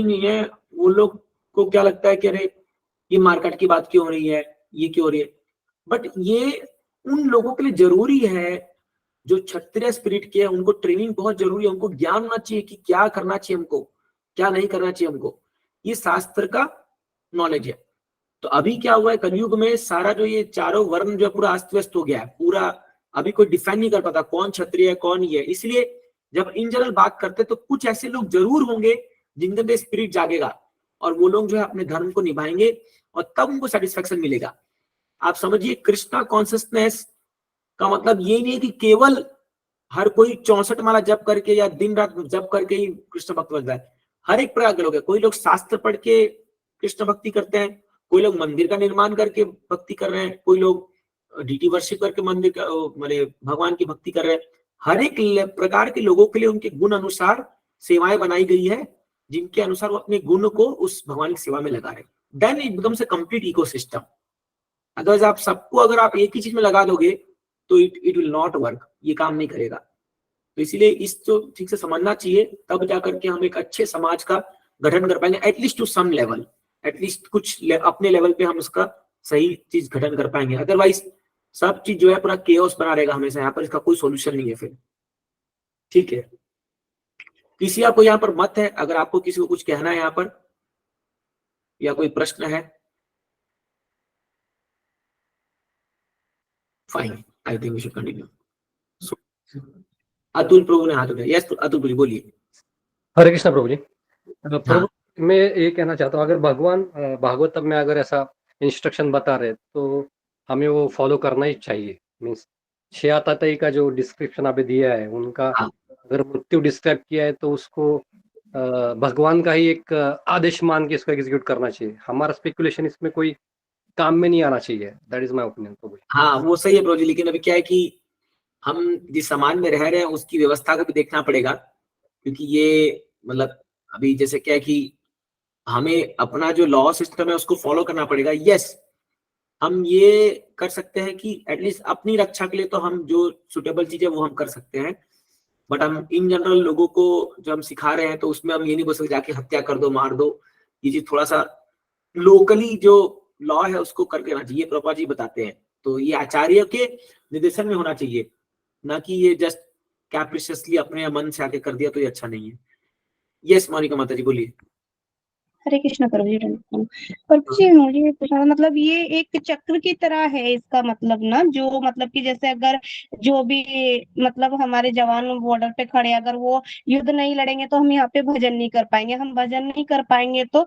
नहीं है, वो लोग को क्या लगता है कि अरे ये मार्केट की बात क्यों हो रही है, ये क्यों हो रही है। बट ये उन लोगों के लिए जरूरी है जो क्षत्रिय स्पिरिट के हैं, उनको ट्रेनिंग बहुत जरूरी है, उनको ज्ञान होना चाहिए कि क्या करना चाहिए हमको, क्या नहीं करना चाहिए हमको। ये शास्त्र का नॉलेज है। तो अभी क्या हुआ है कलयुग में, सारा जो ये चारों वर्ण जो पूरा अस्त व्यस्त हो गया है, पूरा अभी कोई डिफाइन नहीं कर पाता कौन क्षत्रिय है कौन ये। इसलिए जब इन जनरल बात करते तो कुछ ऐसे लोग जरूर होंगे जिनके अंदर स्पिरिट जागेगा और वो लोग जो है अपने धर्म को निभाएंगे और तब उनको सेटिस्फेक्शन मिलेगा। आप समझिए कृष्णा कॉन्शियसनेस का मतलब ये नहीं है कि केवल हर कोई 64 माला जप करके या दिन रात जप करके ही कृष्ण भक्त बन जाए। हर एक प्रकार के लोग है, कोई लोग शास्त्र पढ़ के कृष्ण भक्ति करते हैं, कोई लोग मंदिर का निर्माण करके भक्ति कर रहे हैं, कोई लोग डीटी वर्शिप करके मंदिर का माने भगवान की भक्ति कर रहे हैं। हर एक प्रकार के लोगों के लिए उनके गुण अनुसार सेवाएं बनाई गई है, जिनके अनुसार वो अपने गुण को उस भगवान की सेवा में लगा रहे हैं। Then it becomes a complete ecosystem. Otherwise आप सबको अगर आप एक ही चीज में लगा दोगे तो इट विल नॉट वर्क, ये काम नहीं करेगा। तो इसीलिए इस तो ठीक से समझना चाहिए, तब जाकर के हम एक अच्छे समाज का गठन कर पाएंगे, at least to some level, at least कुछ अपने लेवल पे हम उसका सही चीज गठन कर पाएंगे। अदरवाइज सब चीज जो है पूरा केओस बना रहेगा हमेशा, यहाँ पर इसका कोई सोल्यूशन नहीं है फिर। ठीक है, किसी आपको यहाँ पर मत है, अगर आपको किसी को कुछ कहना है यहाँ पर या कोई प्रश्न है? Fine, I think we should continue. Atul Prabhu ने हाथ उठाया। यस अतुल प्रभु बोलिए। हरे कृष्णा प्रभु जी। प्रभु मैं ये कहना चाहता हूँ, अगर भगवान भागवतम में अगर ऐसा इंस्ट्रक्शन बता रहे तो हमें वो फॉलो करना ही चाहिए, मीन्स 6 का जो डिस्क्रिप्शन आपने दिया है उनका, हाँ अगर मृत्यु डिस्क्राइब किया है तो उसको भगवान का ही एक आदेश मान के इसको एग्जीक्यूट करना चाहिए। हमारा स्पेकुलेशन इसमें कोई काम में नहीं आना चाहिए। That is my opinion. तो भाई हाँ, वो सही है ब्रो जी, लेकिन अभी क्या है कि हम जिस समाज में रह रहे हैं उसकी व्यवस्था को भी देखना पड़ेगा, क्योंकि ये मतलब अभी जैसे क्या है कि हमें अपना जो लॉ सिस्टम है उसको फॉलो करना पड़ेगा। यस, हम ये कर सकते हैं कि एटलीस्ट अपनी रक्षा के लिए तो हम जो सुटेबल चीज है वो हम कर सकते हैं, बट हम इन जनरल लोगों को जो हम सिखा रहे हैं तो उसमें हम ये नहीं बोल सकते जाके हत्या कर दो, मार दो। ये चीज थोड़ा सा लोकली जो लॉ है उसको करके ना चाहिए, प्रभुपाद जी बताते हैं। तो ये आचार्य के निर्देशन में होना चाहिए, ना कि ये जस्ट कैप्रिशियसली अपने मन से आके कर दिया, तो ये अच्छा नहीं है। यस मोनिका माता जी बोलिए। हरे कृष्णा प्रभु जी। प्रभु जी मुझे ये पूछना था, मतलब ये एक चक्र की तरह है इसका मतलब ना, जो मतलब कि जैसे अगर जो भी मतलब हमारे जवान बॉर्डर पे खड़े, अगर वो युद्ध नहीं लड़ेंगे तो हम यहाँ पे भजन नहीं कर पाएंगे, हम भजन नहीं कर पाएंगे तो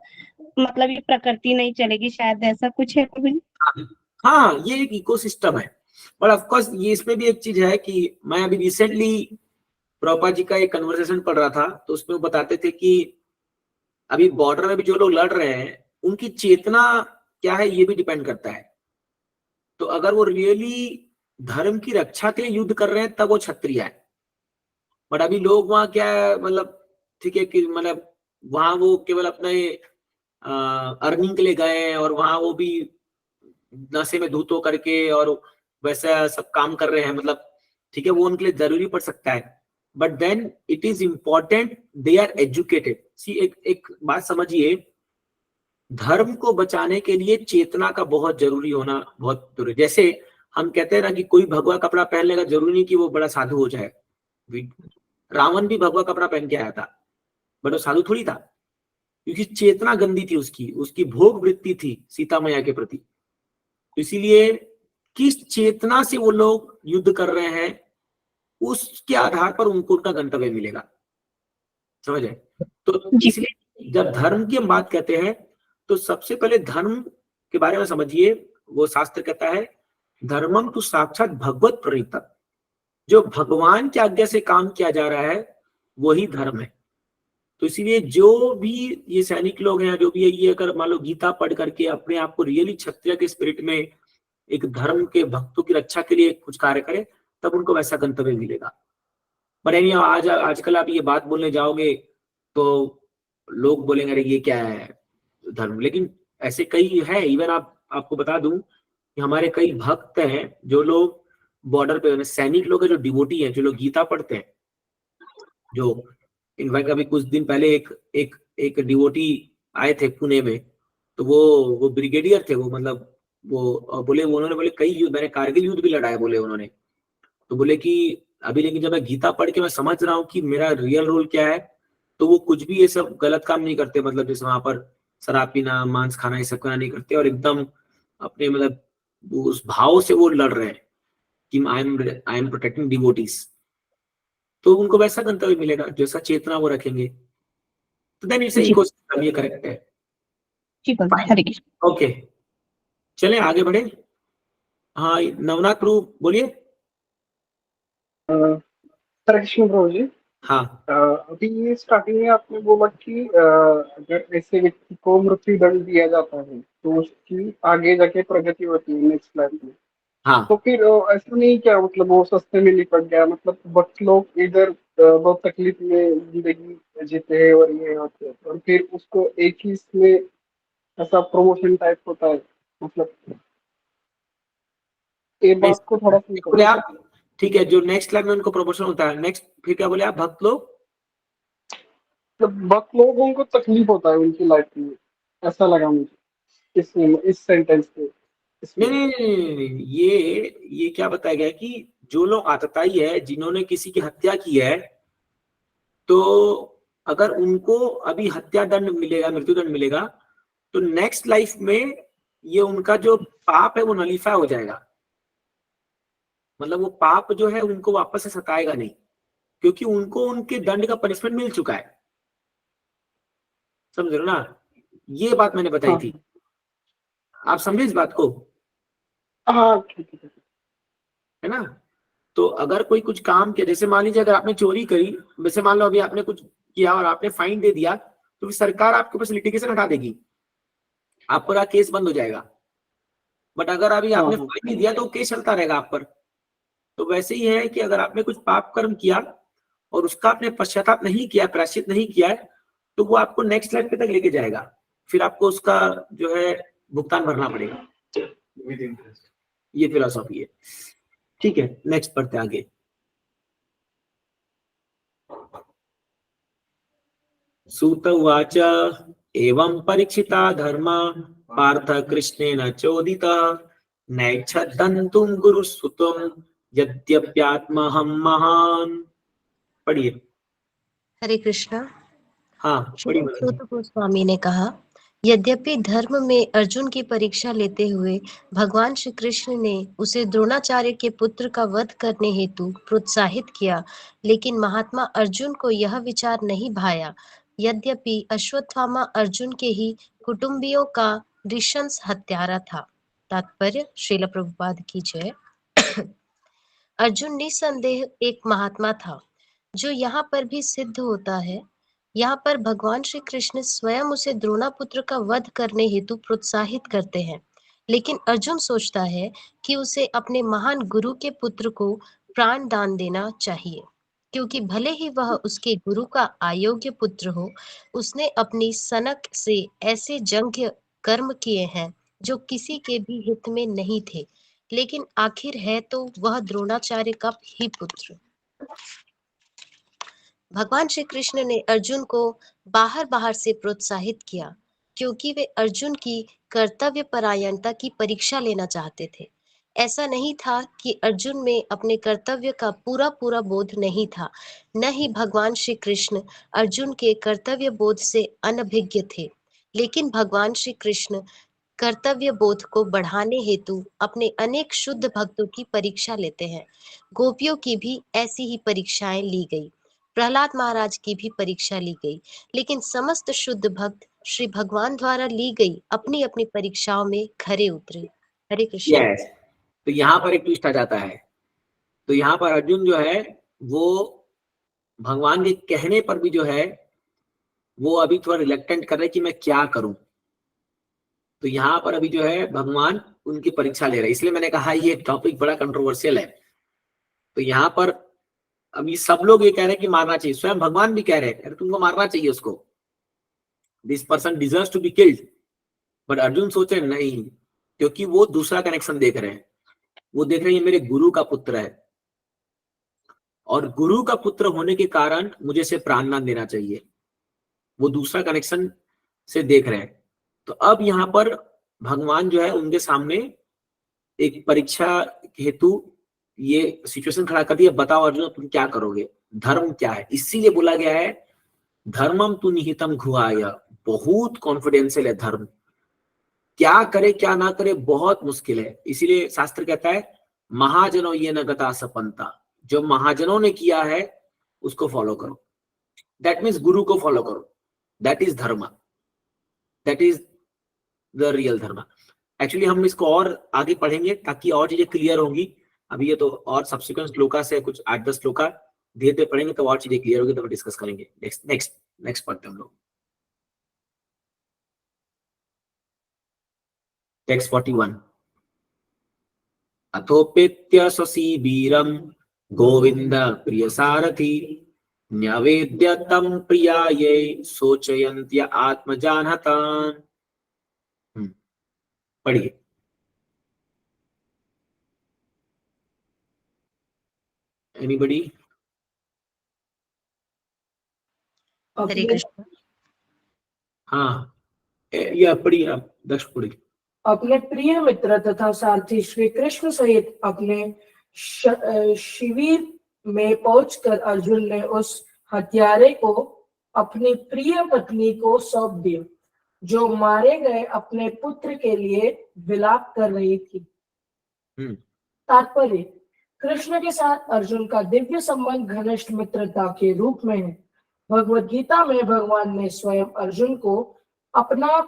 मतलब ये प्रकृति नहीं चलेगी, शायद ऐसा कुछ है प्रभु जी। हाँ, ये एक इकोसिस्टम है, बट ऑफ कोर्स ये इसमें भी एक चीज है कि मैं अभी रिसेंटली प्रभुपाद जी का एक कन्वर्सेशन पढ़ रहा था, तो उसमें वो बताते थे कि अभी बॉर्डर में भी जो लोग लड़ रहे हैं उनकी चेतना क्या है ये भी डिपेंड करता है। तो अगर वो रियली धर्म की रक्षा के लिए युद्ध कर रहे हैं तब वो क्षत्रिय है। बट अभी लोग वहां क्या है, मतलब ठीक है कि मतलब वहां वो केवल अपने अर्निंग के लिए गए हैं, और वहां वो भी नशे में धूत होकर के और वैसा सब काम कर रहे हैं, मतलब ठीक है वो उनके लिए जरूरी पड़ सकता है, but then it is important they are educated. See एक बात समझिए, धर्म को बचाने के लिए चेतना का बहुत जरूरी होना बहुत जरूरी। जैसे हम कहते हैं ना कि कोई भगवा कपड़ा पहनने का जरूरी नहीं कि वो बड़ा साधु हो जाए। रावण भी भगवा कपड़ा पहन के आया था, बट वो साधु थोड़ी था, क्योंकि चेतना गंदी थी, उसकी उसकी भोग वृत्ति थी सीता मैया के प्रति। तो इसीलिए किस चेतना से वो लोग युद्ध कर रहे हैं उसके आधार पर उनको उनका गंतव्य मिलेगा, समझ आए। तो जी इसलिए जब धर्म की हम बात कहते हैं तो सबसे पहले धर्म के बारे में समझिए। वो शास्त्र कहता है धर्मम तो साक्षात भगवत प्रणीत, जो भगवान की आज्ञा से काम किया जा रहा है वही धर्म है। तो इसीलिए जो भी ये सैनिक लोग हैं, जो भी ये अगर मान लो गीता पढ़ करके अपने आप को रियली क्षत्रिय के स्पिरिट में एक धर्म के भक्तों की रक्षा के लिए कुछ कार्य करें, तब उनको वैसा गंतव्य मिलेगा। पर यानी आजकल आप ये बात बोलने जाओगे तो लोग बोलेंगे अरे ये क्या है धर्म, लेकिन ऐसे कई है। इवन आपको बता दूं कि हमारे कई भक्त हैं जो लोग बॉर्डर पे सैनिक लोग हैं, जो डिवोटी हैं, जो लोग गीता पढ़ते हैं। जो इनफैक्ट अभी कुछ दिन पहले एक एक एक डिवोटी आए थे पुणे में, तो वो ब्रिगेडियर थे, वो मतलब वो बोले, वो उन्होंने बोले कई युद्ध, मैंने कारगिल युद्ध भी लड़ा है बोले उन्होंने। तो बोले कि अभी लेकिन जब मैं गीता पढ़ के मैं समझ रहा हूँ कि मेरा रियल रोल क्या है, तो वो कुछ भी ये सब गलत काम नहीं करते, मतलब जैसे वहां पर शराब पीना, मांस खाना, ये सब करना नहीं करते, और एकदम अपने मतलब उस भाव से वो लड़ रहे हैं कि आई एम प्रोटेक्टिंग डिवोटीज। तो उनको वैसा गंतव्य मिलेगा जैसा चेतना वो रखेंगे, तो देन इट्स जी इकोसिस्टम, ये करेक्ट है। जी प्रभु जी, फाइन, हरे कृष्ण। ओके, चले आगे बढ़े। हाँ नवनाथ प्रभु बोलिए। हरे कृष्ण प्रभु जी। हाँ अभी स्टार्टिंग में आपने बोला कि अगर ऐसे व्यक्ति को मृत्यु दंड दिया जाता है तो उसकी आगे जाके प्रगति होती है नेक्स्ट लाइफ में। हाँ, तो फिर ऐसा नहीं क्या, मतलब वो सस्ते में निपट गया, मतलब वक्त लोग इधर बहुत तकलीफ में जिंदगी जीते हैं और ये होते हैं, और फिर उसको एक ही इसमें ऐसा प्रमोशन टाइप होता है, मतलब ये नहीं, बात को थोड़ा सा बोले करो। आप, ठीक है, जो नेक्स्ट लाइफ में उनको प्रमोशन होता है, नेक्स्ट फिर क्या बोले आप, भक्त लोग। मतलब वक्त लोगों को तकलीफ होता है उनकी लाइफ में, ऐसा लगा मुझे इस सेंटेंस पे नहीं इसमें। नहीं नहीं नहीं, नहीं, नहीं, ये क्या बताया गया है कि जो लोग आतताई है, जिन्होंने किसी की हत्या की है, तो अगर उनको अभी हत्या दंड मिलेगा, मृत्यु दंड मिलेगा, तो नेक्स्ट लाइफ में ये उनका जो पाप है वो नलीफाई हो जाएगा। मतलब वो पाप जो है उनको वापस से सताएगा नहीं, क्योंकि उनको उनके दंड का पनिशमेंट मिल चुका है। समझ रहे हो ना, ये बात मैंने बताई हाँ थी, आप समझे इस बात को, हाँ, ठीक है। है ना। तो अगर कोई कुछ काम किया, जैसे मान लीजिए अगर आपने चोरी करी, वैसे मान लो अभी आपने कुछ किया और आपने फाइन दे दिया, तो फिर सरकार आपके ऊपर लिटिगेशन हटा देगी, आपका केस बंद हो जाएगा। बट अगर अभी आपने हाँ। फाइन नहीं दिया तो केस चलता रहेगा आप पर। तो वैसे ही है कि अगर आपने कुछ पाप कर्म किया और उसका आपने पश्चाताप नहीं किया, प्रायश्चित नहीं किया है, तो वो आपको नेक्स्ट लाइफ पे तक लेके जाएगा, फिर आपको उसका जो है भुगतान भरना पड़ेगा विद इंटरेस्ट। ये फिलॉसफी है। ठीक है, नेक्स्ट पढ़ते हैं आगे। सूत उवाच एवं परीक्षिता धर्मा पार्थ कृष्णेन चोदितः नैच्छदन्तुं गुरुसुतं यद्यप्यात्महं महान्। पढ़िए। हरे कृष्णा। हाँ पढ़िए। सूत गोस्वामी ने कहा, यद्यपि धर्म में अर्जुन की परीक्षा लेते हुए भगवान श्री कृष्ण ने उसे द्रोणाचार्य के पुत्र का वध करने हेतु प्रोत्साहित किया, लेकिन महात्मा अर्जुन को यह विचार नहीं भाया। यद्यपि अश्वत्थामा अर्जुन के ही कुटुंबियों का नृशंस हत्यारा था। तात्पर्य श्रील प्रभुपाद की जय। अर्जुन निसंदेह एक महात्मा था, जो यहाँ पर भी सिद्ध होता है। यहाँ पर भगवान श्री कृष्ण स्वयं उसे द्रोणापुत्र का वध करने हेतु प्रोत्साहित करते हैं, लेकिन अर्जुन सोचता है कि उसे अपने महान गुरु के पुत्र को प्राण दान देना चाहिए, क्योंकि भले ही वह उसके गुरु का अयोग्य पुत्र हो, उसने अपनी सनक से ऐसे जंघ्य कर्म किए हैं जो किसी के भी हित में नहीं थे, लेकिन आखिर है तो वह द्रोणाचार्य का ही पुत्र। भगवान श्री कृष्ण ने अर्जुन को बाहर से प्रोत्साहित किया, क्योंकि वे अर्जुन की कर्तव्य परायणता की परीक्षा लेना चाहते थे। ऐसा नहीं था कि अर्जुन में अपने कर्तव्य का पूरा बोध नहीं था, न ही भगवान श्री कृष्ण अर्जुन के कर्तव्य बोध से अनभिज्ञ थे, लेकिन भगवान श्री कृष्ण कर्तव्य बोध को बढ़ाने हेतु अपने अनेक शुद्ध भक्तों की परीक्षा लेते हैं। गोपियों की भी ऐसी ही परीक्षाएं ली गई, प्रहलाद महाराज की भी परीक्षा ली गई, लेकिन समस्त शुद्ध भक्त श्री भगवान द्वारा ली गई अपनी अपनी परीक्षाओं में खरे उतरे। हरे कृष्ण। यस, तो यहाँ पर एक ट्विस्ट आ जाता है। तो यहाँ पर अर्जुन जो है वो भगवान के कहने पर भी जो है वो अभी थोड़ा रिलेक्टेंट कर रहे कि मैं क्या करूं। तो यहाँ पर अभी जो है भगवान उनकी परीक्षा ले रहे हैं, इसलिए मैंने कहा ये टॉपिक बड़ा कंट्रोवर्शियल है। तो यहाँ पर अभी सब लोग ये कह रहे हैं कि मारना चाहिए, स्वयं भगवान भी कह रहे हैं तुमको मारना चाहिए उसको, this person deserves to be killed. But Arjun सोचे नहीं, क्योंकि वो दूसरा कनेक्शन देख रहे हैं। वो देख रहे हैं मेरे गुरु का पुत्र है और गुरु का पुत्र होने के कारण मुझे इसे प्राणदान देना चाहिए। वो दूसरा कनेक्शन से देख रहे हैं। तो अब यहाँ पर भगवान जो है उनके सामने एक परीक्षा हेतु ये सिचुएशन खड़ा कर दिया, बताओ अर्जुन तुम क्या करोगे, धर्म क्या है। इसीलिए बोला गया है धर्मम तु निहितम घुआय, बहुत कॉन्फिडेंशियल है धर्म, क्या करे क्या ना करे बहुत मुश्किल है। इसीलिए शास्त्र कहता है महाजनों ये न गता सपंता, जो महाजनों ने किया है उसको फॉलो करो, दैट मीन्स गुरु को फॉलो करो, दैट इज धर्म, दैट इज द रियल धर्म। एक्चुअली हम इसको और आगे पढ़ेंगे ताकि और चीजें क्लियर होंगी। अभी ये तो और सब्सिक्वेंट श्लोका से कुछ 8-10 श्लोका धीरे धीरे पढ़ेंगे तो और चीजें क्लियर होगी, तो डिस्कस करेंगे। नेक्स्ट पढ़ते हैं हम लोग। टेक्स्ट 41। अथोपेत्य शशि वीरम गोविंद प्रिय सारथी न्यवेद्य तम प्रियाये सोचयन्त्य आत्मजानतान्। पढ़िए। एनीबडी? हरे कृष्ण। हाँ ये पढ़िए आप, दक्ष पढ़िए। अपने प्रिय मित्र तथा सारथी श्री कृष्ण सहित अपने शिविर में पहुंचकर अर्जुन ने उस हत्यारे को अपनी प्रिय पत्नी को सौंप दिया, जो मारे गए अपने पुत्र के लिए विलाप कर रही थी। तात्पर्य, कृष्ण के साथ अर्जुन का दिव्य संबंध घनिष्ठ मित्रता के रूप में है। भगवद गीता में भगवान ने स्वयं अर्जुन को अपना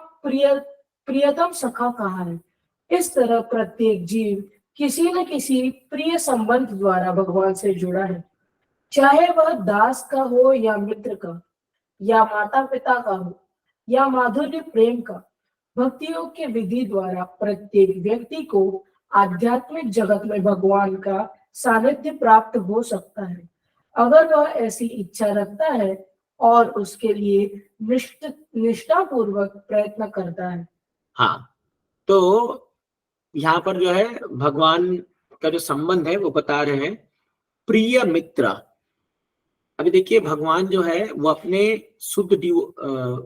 प्रियतम सखा कहा है। इस तरह प्रत्येक जीव किसी न किसी प्रिय संबंध द्वारा भगवान से जुड़ा है, चाहे वह दास का हो या मित्र का, या माता पिता का हो या माधुर्य प्रेम का। भक्तियों के विधि द्वारा प्रत्येक व्यक्ति को आध्यात्मिक जगत में भगवान का सानिध्य प्राप्त हो सकता है, अगर वह ऐसी इच्छा रखता है और उसके लिए निष्ठापूर्वक प्रयत्न करता है। हाँ, तो यहाँ पर जो है भगवान का जो संबंध है वो बता रहे हैं, प्रिय मित्र। अभी देखिए भगवान जो है वो अपने शुद्ध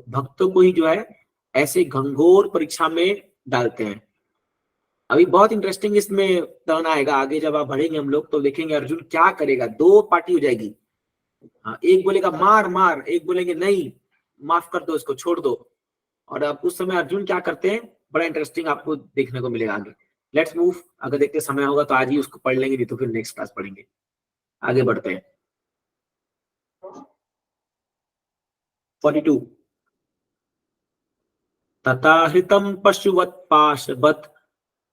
भक्तों को ही जो है ऐसे घंघोर परीक्षा में डालते हैं। अभी बहुत इंटरेस्टिंग इसमें टर्न आएगा आगे, जब आप बढ़ेंगे हम लोग तो देखेंगे अर्जुन क्या करेगा। दो पार्टी हो जाएगी, हाँ, एक बोलेगा मार मार, एक बोलेंगे नहीं माफ कर दो, इसको छोड़ दो। और अब उस समय अर्जुन क्या करते हैं, बड़ा इंटरेस्टिंग आपको देखने को मिलेगा आगे। लेट्स मूव, अगर देखते समय होगा तो आज ही उसको पढ़ लेंगे, नहीं तो फिर नेक्स्ट क्लास पढ़ेंगे। आगे बढ़ते हैं। 42 तथा हृतम पशुवत्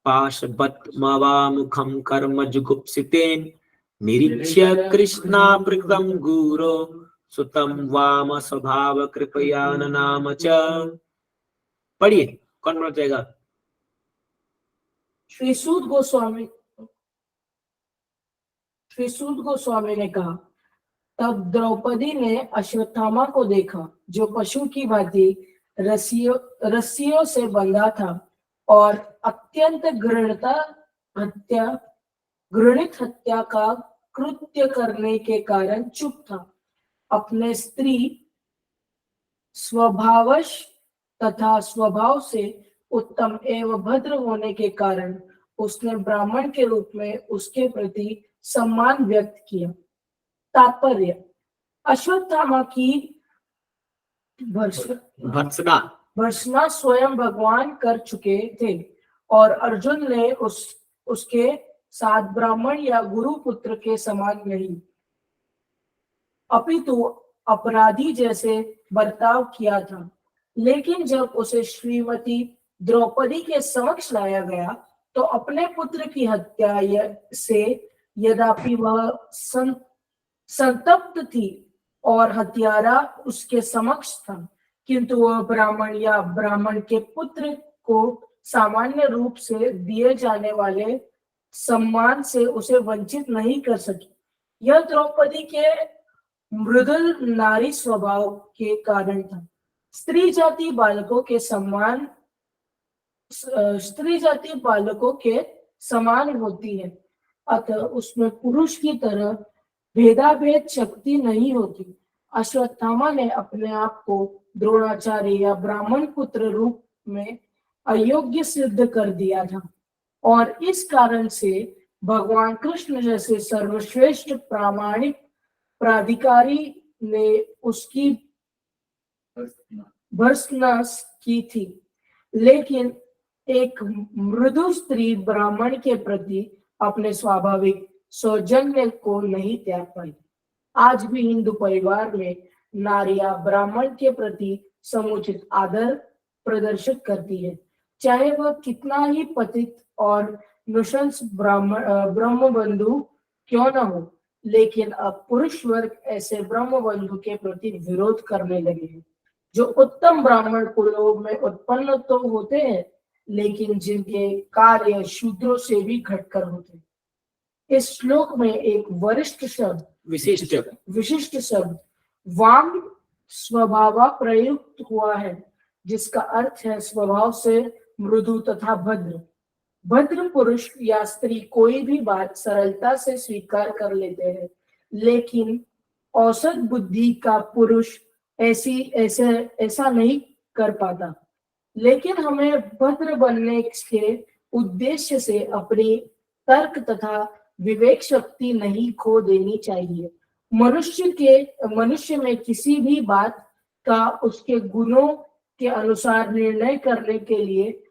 पाशवत् मवामुखम कर्म जुगुप्सितेन निरीक्ष्य कृष्णाप्रीतं गुरो सुतम वाम स्वभाव कृपया नाम च। पढ़िए, कौन पढ़ जाएगा? श्री सूत गोस्वामी ने कहा, तब द्रौपदी ने अश्वत्थामा को देखा जो पशु की भांति रस्सियों से बंधा था और अत्यंत घृणित हत्या का कृत्य करने के कारण चुप था। अपने स्त्री स्वभावश तथा स्वभाव से उत्तम एवं भद्र होने के कारण उसने ब्राह्मण के रूप में उसके प्रति सम्मान व्यक्त किया। तात्पर्य, अश्वत्थामा की भर्त्सना स्वयं भगवान कर चुके थे और अर्जुन ने उसके साथ ब्राह्मण या गुरु पुत्र के समान नहीं, अपितु अपराधी जैसे बर्ताव किया था। लेकिन जब उसे श्रीमती द्रौपदी के समक्ष लाया गया तो अपने पुत्र की हत्या से यद्यपि वह संतप्त थी और हत्यारा उसके समक्ष था, किंतु वह ब्राह्मण या ब्राह्मण के पुत्र को सामान्य रूप से दिए जाने वाले सम्मान से उसे वंचित नहीं कर सकी। यह द्रौपदी के मृदुल नारी स्वभाव के कारण था। स्त्री जाति बालकों के समान होती है, अतः उसमें पुरुष की तरह भेदाभेद शक्ति नहीं होती। अश्वत्थामा ने अपने आप को द्रोणाचार्य या ब्राह्मण पुत्र रूप में अयोग्य सिद्ध कर दिया था और इस कारण से भगवान कृष्ण जैसे सर्वश्रेष्ठ प्रामाणिक प्राधिकारी ने उसकी भर्त्सना की थी। लेकिन एक मृदु स्त्री ब्राह्मण के प्रति अपने स्वाभाविक सौजन्य को नहीं त्याग पाई। आज भी हिंदू परिवार में नारियां ब्राह्मण के प्रति समुचित आदर प्रदर्शित करती है, चाहे वह कितना ही पतित और नृशंस ब्रह्मबंधु क्यों न हो। लेकिन अब पुरुष वर्ग ऐसे ब्रह्मबंधु के प्रति विरोध करने लगे हैं, जो उत्तम ब्राह्मण कुलों में उत्पन्न तो होते हैं, लेकिन जिनके कार्य शूद्रों से भी घटकर होते हैं। इस श्लोक में एक विशिष्ट शब्द वाम स्वभाव प्रयुक्त हुआ है, जिसका अर्थ है स्वभाव से मृदु तथा भद्र। भद्र पुरुष या स्त्री कोई भी बात सरलता से स्वीकार कर लेते हैं, लेकिन औसत बुद्धि का पुरुष ऐसा नहीं कर पाता। लेकिन हमें भद्र बनने के उद्देश्य से अपनी तर्क तथा विवेक शक्ति नहीं खो देनी चाहिए। मनुष्य में किसी भी बात का उसके गुणों के अनुसार निर्णय करने के लिए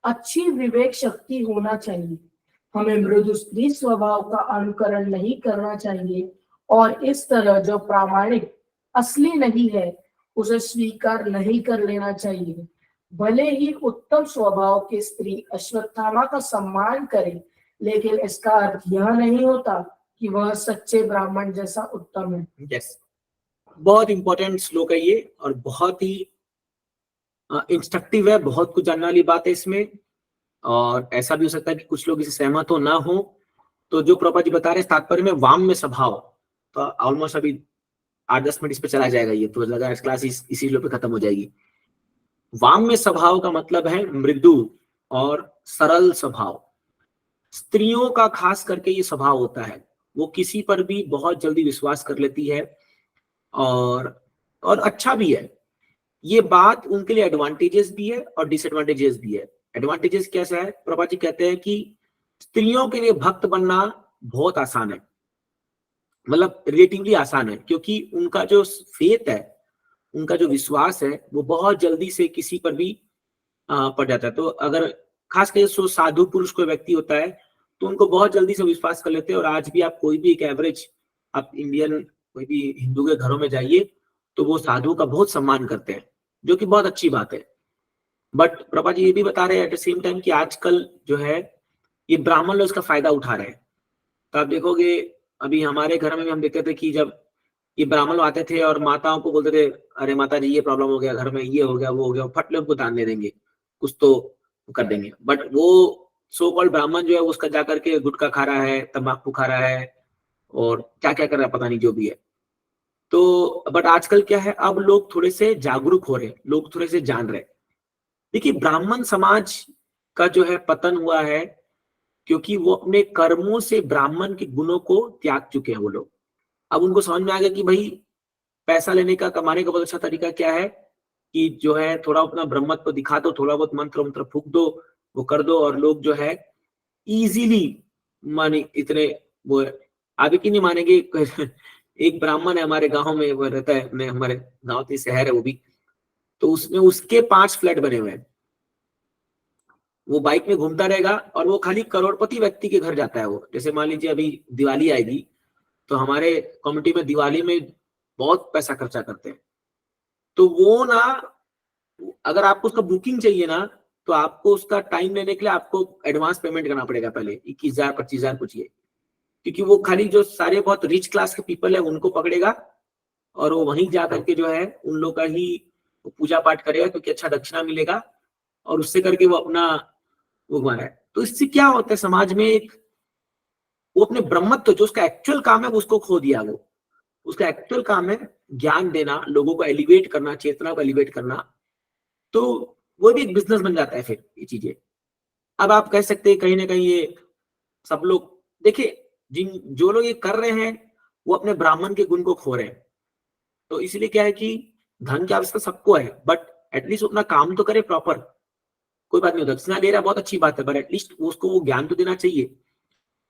अच्छी विवेक शक्ति होना चाहिए। हमें मृदु स्त्री स्वभाव का अनुकरण नहीं करना चाहिए और इस तरह जो प्रामाणिक असली नहीं है उसे स्वीकार नहीं कर लेना चाहिए। भले ही उत्तम स्वभाव की स्त्री अश्वत्थामा का सम्मान करे, लेकिन इसका अर्थ यह नहीं होता कि वह सच्चे ब्राह्मण जैसा उत्तम है। यस, बहुत इंपॉर्टेंट श्लोक है ये और बहुत ही इंस्ट्रक्टिव है, बहुत कुछ जानने वाली बात है इसमें। और ऐसा भी हो सकता है कि कुछ लोग इससे सहमत हो ना हो। तो जो प्रभुपाद जी बता रहे हैं तात्पर्य में वाम में स्वभाव, तो ऑलमोस्ट अभी 8-10 मिनट इस पे चला जाएगा ये, तो लगा क्लास इसी लोग पे खत्म हो जाएगी। वाम में स्वभाव का मतलब है मृदु और सरल स्वभाव। स्त्रियों का खास करके ये स्वभाव होता है, वो किसी पर भी बहुत जल्दी विश्वास कर लेती है और अच्छा भी है। ये बात उनके लिए एडवांटेजेस भी है और डिसएडवांटेजेस भी है। एडवांटेजेस कैसा है, प्रभा जी कहते हैं कि स्त्रियों के लिए भक्त बनना बहुत आसान है, मतलब रिलेटिवली आसान है, क्योंकि उनका जो फेथ है, उनका जो विश्वास है, वो बहुत जल्दी से किसी पर भी पड़ जाता है। तो अगर खास करके साधु पुरुष कोई व्यक्ति होता है तो उनको बहुत जल्दी से विश्वास कर लेते हैं। और आज भी आप कोई भी एक एवरेज आप इंडियन कोई भी हिंदू के घरों में जाइए तो वो साधु का बहुत सम्मान करते हैं, जो कि बहुत अच्छी बात है। बट प्रभा जी ये भी बता रहे हैं एट द सेम टाइम कि आजकल जो है ये ब्राह्मण लोग इसका फायदा उठा रहे हैं। तो आप देखोगे अभी हमारे घर में भी हम देखते थे कि जब ये ब्राह्मण लोग आते थे और माताओं को बोलते थे, अरे माता जी ये प्रॉब्लम हो गया घर में, ये हो गया वो हो गया, फट ले उनको दान दे देंगे, कुछ तो कर देंगे। बट वो सो कॉल्ड ब्राह्मण जो है उसका जाकर के गुटखा खा रहा है, तंबाकू खा रहा है और क्या क्या कर रहा है पता नहीं, जो भी है। तो बट आजकल क्या है, अब लोग थोड़े से जागरूक हो रहे हैं, लोग थोड़े से जान रहे हैं। देखिए ब्राह्मण समाज का जो है पतन हुआ है क्योंकि वो अपने कर्मों से ब्राह्मण के गुणों को त्याग चुके हैं वो लोग। अब उनको समझ में आ गया कि भाई पैसा लेने का, कमाने का बहुत अच्छा तरीका क्या है कि जो है थोड़ा अपना ब्रह्मत्व को दिखा दो, थोड़ा बहुत मंत्र मंत्र फूक दो, वो कर दो और लोग जो है इजीली माने इतने वो आगे की नहीं मानेंगे। एक ब्राह्मण है हमारे गांव में, वो रहता है, मैं हमारे गांव के शहर है वो भी, तो उसमें उसके 5 फ्लैट बने हुए हैं। वो बाइक में घूमता रहेगा और वो खाली करोड़पति व्यक्ति के घर जाता है। वो जैसे मान लीजिए अभी दिवाली आएगी तो हमारे कम्युनिटी में दिवाली में बहुत पैसा खर्चा करते हैं। तो वो ना, अगर आपको उसका बुकिंग चाहिए ना तो आपको उसका टाइम लेने के लिए आपको एडवांस पेमेंट करना पड़ेगा, पहले 21,000 25,000 कुछ ये, क्योंकि वो खाली जो सारे बहुत रिच क्लास के पीपल है उनको पकड़ेगा और वो वहीं जा करके जो है उन लोग का ही पूजा पाठ करेगा क्योंकि अच्छा दक्षिणा मिलेगा और उससे करके वो अपना वो बना है। तो इससे क्या होता है समाज में, एक वो अपने ब्रह्मत्व जो उसका एक्चुअल काम है उसको खो दिया। वो उसका एक्चुअल काम है ज्ञान देना, लोगों को एलिवेट करना, चेतना को एलिवेट करना। तो वो भी एक बिजनेस बन जाता है फिर ये चीजें। अब आप कह सकते हैं कहीं ना कहीं ये सब लोग देखिए जो लोग ये कर रहे हैं वो अपने ब्राह्मण के गुण को खो रहे हैं। तो इसलिए क्या है कि धन की आवश्यकता सबको है, बट एटलीस्ट अपना काम तो करे प्रॉपर। कोई बात नहीं, दक्षिणा दे रहा बहुत अच्छी बात है, बट एटलीस्ट उसको वो ज्ञान तो देना चाहिए।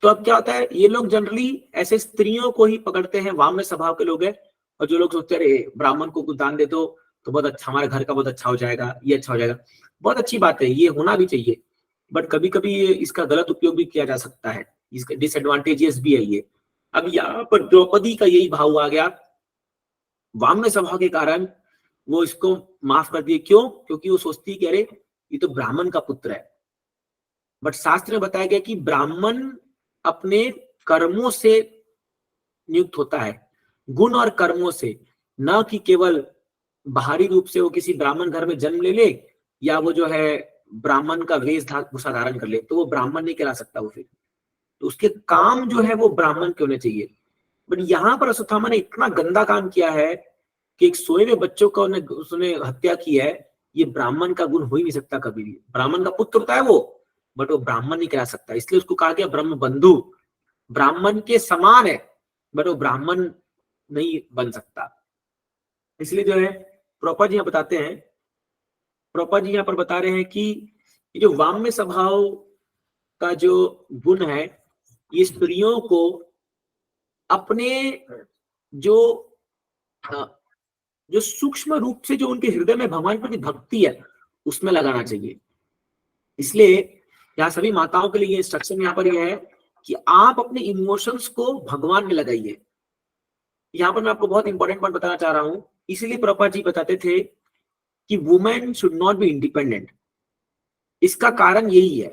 तो अब क्या होता है, ये लोग जनरली ऐसे स्त्रियों को ही पकड़ते हैं, वाम में स्वभाव के लोग हैं। और जो लोग सोचते रहे ब्राह्मण को कुछ दान दे दो तो बहुत अच्छा, हमारे घर का बहुत अच्छा हो जाएगा, ये अच्छा हो जाएगा, बहुत अच्छी बात है, ये होना भी चाहिए। बट कभी कभी इसका गलत उपयोग भी किया जा सकता है, इसके डिसएडवांटेजेस भी है ये। अब यहाँ पर द्रौपदी का यही भाव आ गया, वाम में स्वभाव के कारण वो इसको माफ कर दिए। क्यों? क्योंकि वो सोचती कि अरे ये तो ब्राह्मण का पुत्र है। बट शास्त्र में बताया गया कि ब्राह्मण अपने कर्मों से नियुक्त होता है, गुण और कर्मों से, न कि केवल बाहरी रूप से वो किसी ब्राह्मण घर में जन्म ले या वो जो है ब्राह्मण का वेशभूषा धारण कर ले, तो वो ब्राह्मण नहीं कहला सकता वो फिर। तो उसके काम जो है वो ब्राह्मण के होने चाहिए। बट यहाँ पर अश्वत्थामा ने इतना गंदा काम किया है कि एक सोए हुए बच्चों का उसने हत्या की है। ये ब्राह्मण का गुण हो ही नहीं सकता कभी भी। ब्राह्मण का पुत्र होता है वो, बट वो ब्राह्मण नहीं कह सकता, इसलिए उसको कहा गया ब्रह्म बंधु, ब्राह्मण के समान है, बट वो ब्राह्मण नहीं बन सकता। इसलिए जो है प्रभुपाद जी यहाँ बताते हैं, प्रभुपाद जी यहाँ पर बता रहे हैं कि ये जो वाम्य स्वभाव का जो गुण है, ये स्त्रियों को अपने जो सूक्ष्म रूप से जो उनके हृदय में भगवान पर भक्ति है उसमें लगाना चाहिए। इसलिए यहाँ सभी माताओं के लिए इंस्ट्रक्शन यहाँ पर यह है कि आप अपने इमोशंस को भगवान में लगाइए। यहाँ पर मैं आपको बहुत इंपॉर्टेंट बात बताना चाह रहा हूँ। इसीलिए प्रभुपाद जी बताते थे कि women should not be independent. इसका कारण यही है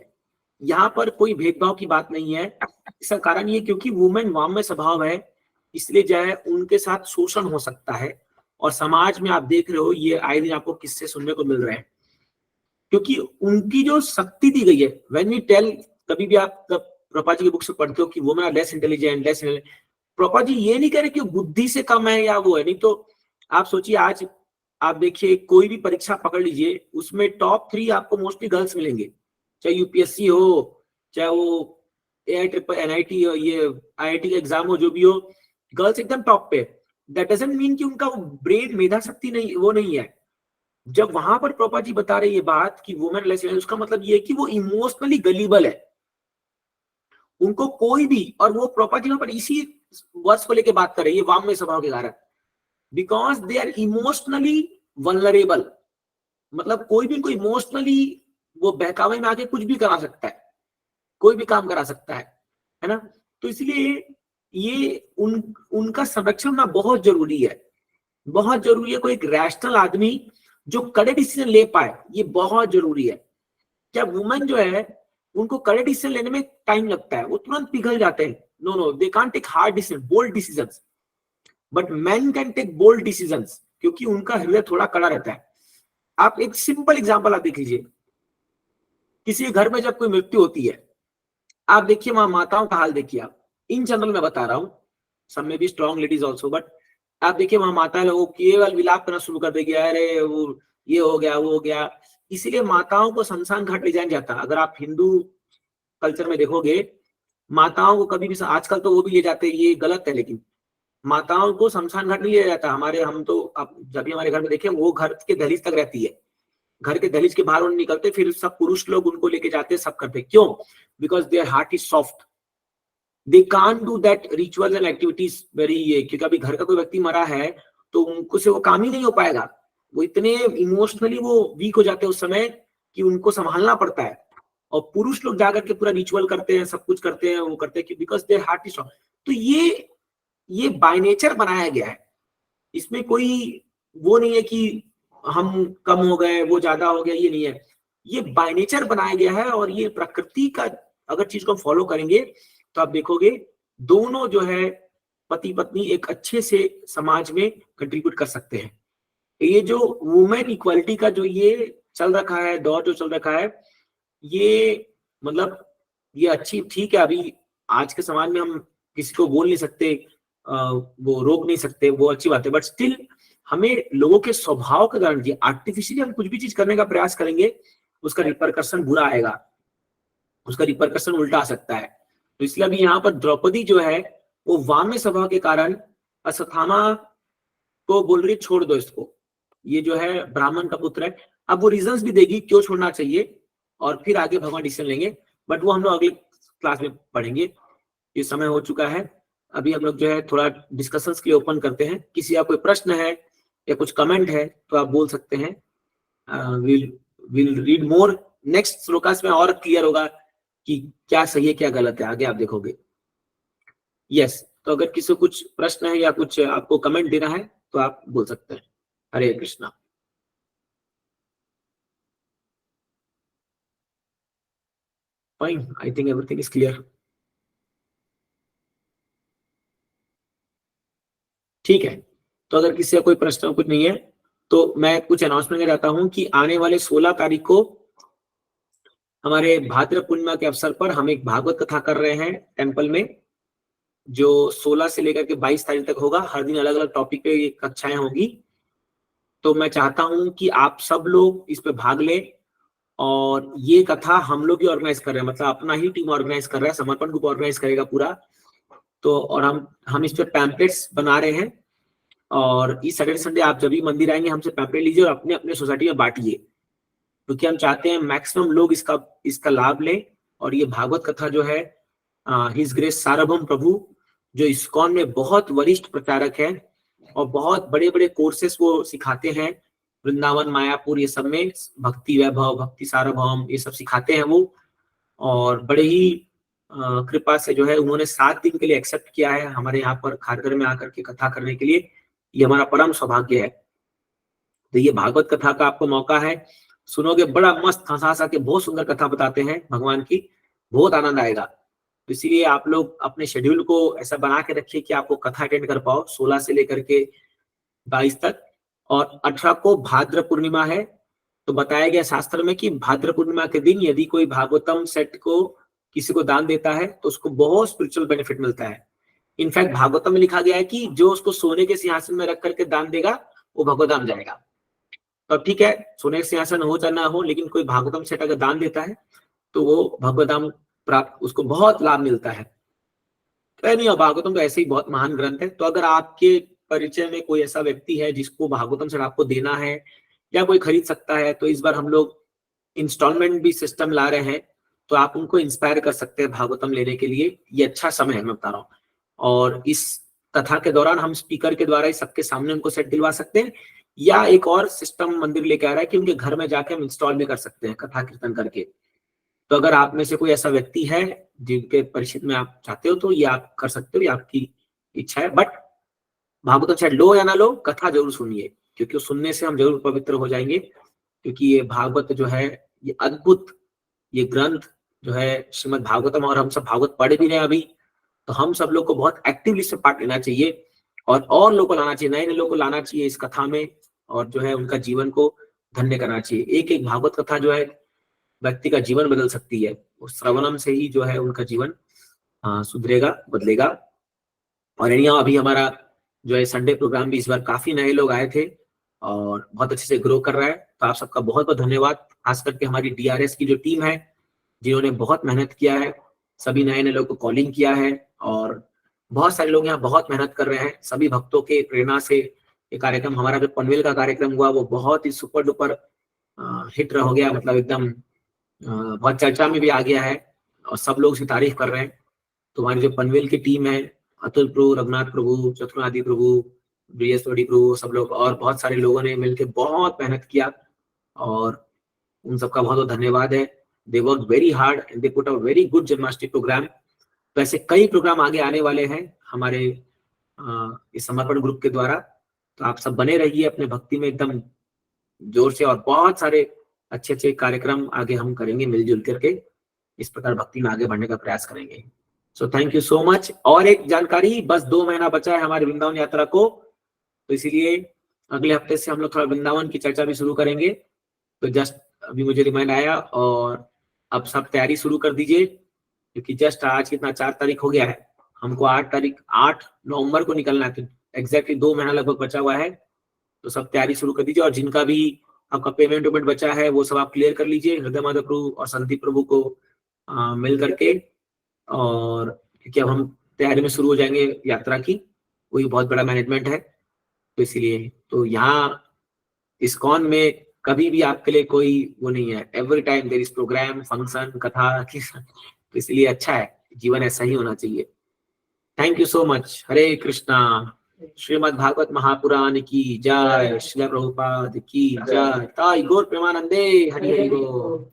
यहाँ पर कोई भेदभाव की बात नहीं है। इसका कारण ये क्योंकि वुमेन वाम स्वभाव है, इसलिए जो है उनके साथ शोषण हो सकता है। और समाज में आप देख रहे हो ये आए दिन आपको किस्से सुनने को मिल रहे हैं, क्योंकि उनकी जो शक्ति दी गई है। व्हेन वी टेल, कभी भी आप प्रभुपाद जी की बुक से पढ़ते हो कि women are less intelligent, Prabhupada ji ये नहीं कह रहे कि बुद्धि से कम है या वो है, नहीं तो आप सोचिए आज आप देखिए कोई भी परीक्षा पकड़ लीजिए, उसमें टॉप 3 आपको मोस्टली गर्ल्स मिलेंगे, चाहे यूपीएससी हो, चाहे वो NIT हो, ये IIT का एग्जाम हो, जो भी हो, गर्ल्स एकदम टॉप पे। दैट डजंट मीन कि उनका ब्रेन मेधा शक्ति नहीं, वो नहीं है। जब वहां पर प्रभुपाद जी बता रहे ये बात कि वुमेन लेस, उसका मतलब ये है कि वो इमोशनली गलीबल है, उनको कोई भी, और वो प्रभुपाद जी वहां पर इसी वर्ष को लेके बात कर रहे हैं, ये वाम में स्वभाव के कारण, because they are emotionally vulnerable. मतलब कोई भी उनको इमोशनली वो बहकावे में आके कुछ भी करा सकता है, कोई भी काम करा सकता है ना। तो इसलिए ये उनका संरक्षण होना बहुत जरूरी है, बहुत जरूरी है। कोई एक रैशनल आदमी जो कड़े डिसीजन ले पाए, ये बहुत जरूरी है। क्या वुमेन जो है उनको कड़े डिसीजन लेने में टाइम लगता है, वो तुरंत पिघल जाते हैं। No, they can't take hard decision, bold decisions, but man can take bold decisions, क्योंकि उनका हृदय थोड़ा कड़ा रहता है। आप एक सिंपल एग्जांपल आप देख लीजिए, किसी घर में जब कोई मृत्यु होती है, आप देखिए वहां माताओं का हाल देखिए। आप इन जनरल में बता रहा हूं, सब में भी स्ट्रॉन्ग लेडीज ऑल्सो, बट आप देखिए वहां माता लोगों केवल विलाप करना शुरू कर देगी, अरे वो ये हो गया, वो हो गया। इसीलिए माताओं को शमशान घाट ले जाया जाता। अगर आप हिंदू कल्चर में देखोगे, माताओं को कभी भी, आजकल तो वो भी ले जाते हैं, ये गलत है, लेकिन माताओं को शमशान घाट नहीं लिया जाता। हम तो आप जब भी हमारे घर में देखें, वो घर के दहलीज तक रहती है, घर के दहलीज के बाहर उन्हें निकलते, फिर सब पुरुष लोग उनको लेके जाते, सब करते। क्यों? Because their heart is soft, they can't do that rituals and activities very, क्योंकि अभी घर का कोई व्यक्ति मरा है तो उनको से वो काम ही नहीं हो पाएगा। वो इतने इमोशनली वो वीक हो जाते हैं उस समय कि उनको संभालना पड़ता है। और पुरुष लोग जाकर के पूरा रिचुअल करते हैं, सब कुछ करते हैं, वो करते हैं because their heart is soft. तो ये बाय नेचर बनाया गया है, इसमें कोई वो नहीं है कि हम कम हो गए, वो ज्यादा हो गया, ये नहीं है। ये बाय नेचर बनाया गया है, और ये प्रकृति का अगर चीज को फॉलो करेंगे तो आप देखोगे दोनों जो है पति पत्नी एक अच्छे से समाज में कंट्रीब्यूट कर सकते हैं। ये जो वुमेन इक्वालिटी का जो ये चल रखा है, दौर जो चल रखा है, ये मतलब ये अच्छी, ठीक है, अभी आज के समाज में हम किसी को बोल नहीं सकते, वो रोक नहीं सकते, वो अच्छी बात है, बट स्टिल हमें लोगों के स्वभाव के कारण आर्टिफिशियली हम कुछ भी चीज करने का प्रयास करेंगे, उसका रिपरकशन बुरा आएगा, उसका रिपरकशन उल्टा आ सकता है। तो इसलिए अभी यहाँ पर द्रौपदी जो है वो वाम्य स्वभाव के कारण अश्वत्थामा को बोल रही छोड़ दो इसको, ये जो है ब्राह्मण का पुत्र है। अब वो रीजंस भी देगी क्यों छोड़ना चाहिए, और फिर आगे भगवान डिसीजन लेंगे, बट वो हम लोग अगले क्लास में पढ़ेंगे। ये समय हो चुका है, अभी हम लोग जो है थोड़ा डिस्कशंस के लिए ओपन करते हैं। किसी का कोई प्रश्न है या कुछ कमेंट है तो आप बोल सकते हैं। Will read more, next shlokas में और क्लियर होगा कि क्या सही है क्या गलत है, आगे आप देखोगे। यस, तो अगर किसी को कुछ प्रश्न है या कुछ आपको कमेंट देना है तो आप बोल सकते हैं। Hare Krishna. Fine, I think everything is clear. ठीक है, तो अगर किसी का कोई प्रश्न कुछ नहीं है तो मैं कुछ अनाउंसमेंट कर जाता हूं कि आने वाले 16 तारीख को हमारे भाद्र पूर्णिमा के अवसर पर हम एक भागवत कथा कर रहे हैं टेंपल में, जो 16 से लेकर के 22 तारीख तक होगा। हर दिन अलग अलग टॉपिक पे ये कक्षाएं होगी। तो मैं चाहता हूं कि आप सब लोग इस पे भाग लें, और ये कथा हम लोग ही ऑर्गेनाइज कर रहे हैं, मतलब अपना ही टीम ऑर्गेनाइज कर रहा है, समर्पण ग्रुप ऑर्गेनाइज करेगा पूरा। तो और हम इस पे पैम्पलेट्स बना रहे हैं, और इस सैटरडे संडे आप जब भी मंदिर आएंगे हमसे पैम्पलेट लीजिए और अपने अपने सोसाइटी में बांटिए, क्योंकि हम चाहते हैं मैक्सिमम लोग इसका लाभ लें। और ये भागवत कथा जो है हिज ग्रेस सार्वभौम प्रभु, जो इस्कॉन में बहुत वरिष्ठ प्रचारक है और बहुत बड़े बड़े कोर्सेस वो सिखाते हैं, वृंदावन, मायापुर, ये सब में भक्ति वैभव, भक्ति सार्वभौम, ये सब सिखाते हैं वो। और बड़े ही कृपा से जो है उन्होंने 7 दिन के लिए एक्सेप्ट किया है हमारे यहाँ पर खारघर में आकर के कथा करने के लिए। ये हमारा परम सौभाग्य है। तो ये भागवत कथा का आपको मौका है, सुनोगे, बड़ा मस्त हंसा हंसा के बहुत सुंदर कथा बताते हैं भगवान की। बहुत आनंद आएगा। तो इसीलिए आप लोग अपने शेड्यूल को ऐसा बना के रखिए कि आपको कथा अटेंड कर पाओ 16 से लेकर के 22 तक। और 18 को भाद्र पूर्णिमा है, तो बताया गया शास्त्र में कि भाद्र पूर्णिमा के दिन यदि कोई भागवतम सेट को किसी को दान देता है तो उसको बहुत स्पिरिचुअल बेनिफिट मिलता है। इनफैक्ट भागवतम में लिखा गया है कि जो उसको सोने के सिंहासन में रख करके दान देगा वो भगवतधाम जाएगा। तो अब ठीक है, सोने के सिंहासन हो चाहे ना हो, लेकिन कोई भागवतम सेट अगर दान देता है तो वो भगवतधाम प्राप्त, उसको बहुत लाभ मिलता है। तो नहीं, भागवतम तो ऐसे ही बहुत महान ग्रंथ है। तो अगर आपके परिचय में कोई ऐसा व्यक्ति है जिसको भागवतम सेट आपको देना है या कोई खरीद सकता है, तो इस बार हम लोग इंस्टॉलमेंट भी सिस्टम ला रहे हैं, तो आप उनको इंस्पायर कर सकते हैं भागवतम लेने के लिए। ये अच्छा समय है, मैं बता रहा हूँ। और इस कथा के दौरान हम स्पीकर के द्वारा ही सबके सामने उनको सेट दिलवा सकते हैं, या एक और सिस्टम मंदिर लेके आ रहा है कि उनके घर में जाके हम इंस्टॉल भी कर सकते हैं कथा कीर्तन करके। तो अगर आप में से कोई ऐसा व्यक्ति है जिनके परिचित में आप चाहते हो तो ये आप कर सकते हो, ये आपकी इच्छा है। बट भागवतम सेट लो या ना लो, कथा जरूर सुनिए, क्योंकि सुनने से हम जरूर पवित्र हो जाएंगे। क्योंकि ये भागवत जो है, ये अद्भुत, ये ग्रंथ जो है श्रीमद् भागवतम, और हम सब भागवत पढ़ भी रहे हैं अभी, तो हम सब लोग को बहुत एक्टिवली से पार्ट लेना चाहिए और लोगों को लाना चाहिए, नए नए लोगों को लाना चाहिए इस कथा में, और जो है उनका जीवन को धन्य करना चाहिए। एक एक भागवत कथा जो है व्यक्ति का जीवन बदल सकती है। उस श्रवणम से ही जो है उनका जीवन सुधरेगा, बदलेगा। और यहाँ अभी हमारा जो है संडे प्रोग्राम भी इस बार काफी नए लोग आए थे और बहुत अच्छे से ग्रो कर रहा है। तो आप सबका बहुत बहुत धन्यवाद, खास करके हमारी DRS की जो टीम है जिन्होंने बहुत मेहनत किया है, सभी नए नए लोगों को कॉलिंग किया है, और बहुत सारे लोग यहाँ बहुत मेहनत कर रहे हैं। सभी भक्तों के प्रेरणा से ये कार्यक्रम, हमारा जो पनवेल का कार्यक्रम हुआ वो बहुत ही सुपर डुपर हिट हो गया, मतलब एकदम बहुत चर्चा में भी आ गया है और सब लोग उसकी तारीफ कर रहे हैं। तो हमारी जो पनवेल की टीम है, अतुल प्रभु, रघुनाथ प्रभु, चतुर्नादि प्रभु, बृहस्पति प्रभु, सब लोग और बहुत सारे लोगों ने मिलकर बहुत मेहनत किया, और उन सबका बहुत बहुत धन्यवाद है। They work very hard and they put a very good Janmashtami programme. तो ऐसे कई प्रोग्राम आगे आने वाले हैं हमारे इस समर्पण ग्रुप के द्वारा। तो आप सब बने रहिए अपने भक्ति में एकदम जोर से, और बहुत सारे अच्छे अच्छे कार्यक्रम आगे हम करेंगे मिलजुल करके, इस प्रकार भक्ति में आगे बढ़ने का प्रयास करेंगे। So thank you so much. और एक जानकारी, बस 2 महीना बचा है हमारे वृंदावन यात्रा को, तो इसीलिए अगले हफ्ते से हम लोग थोड़ा वृंदावन की चर्चा भी शुरू करेंगे। तो जस्ट अभी मुझे रिमाइंड आया, और अब सब तैयारी शुरू कर दीजिए, क्योंकि जस्ट आज कितना 4 तारीख हो गया है, हमको 8 नवंबर को निकलना है। तो एग्जैक्टली 2 महीना लगभग बचा हुआ है। तो सब तैयारी शुरू कर दीजिए, और जिनका भी आपका पेमेंट बचा है वो सब आप क्लियर कर लीजिए हृदय माधव प्रभु और संदीप प्रभु को मिल करके। और क्योंकि अब हम तैयारी में शुरू हो जाएंगे यात्रा की, वही बहुत बड़ा मैनेजमेंट है, तो इसीलिए तो यहाँ इस्कॉन में कभी भी आपके लिए कोई वो नहीं है, every time there is programme, function, कथा, तो इसलिए अच्छा है, जीवन ऐसा ही होना चाहिए। Thank you so much. Hare Krishna. Shrimad Bhagwat Mahapuran की जय, श्रील प्रभुपाद की जय, ताई गौर प्रेमानंदे, हरि हरि बोल।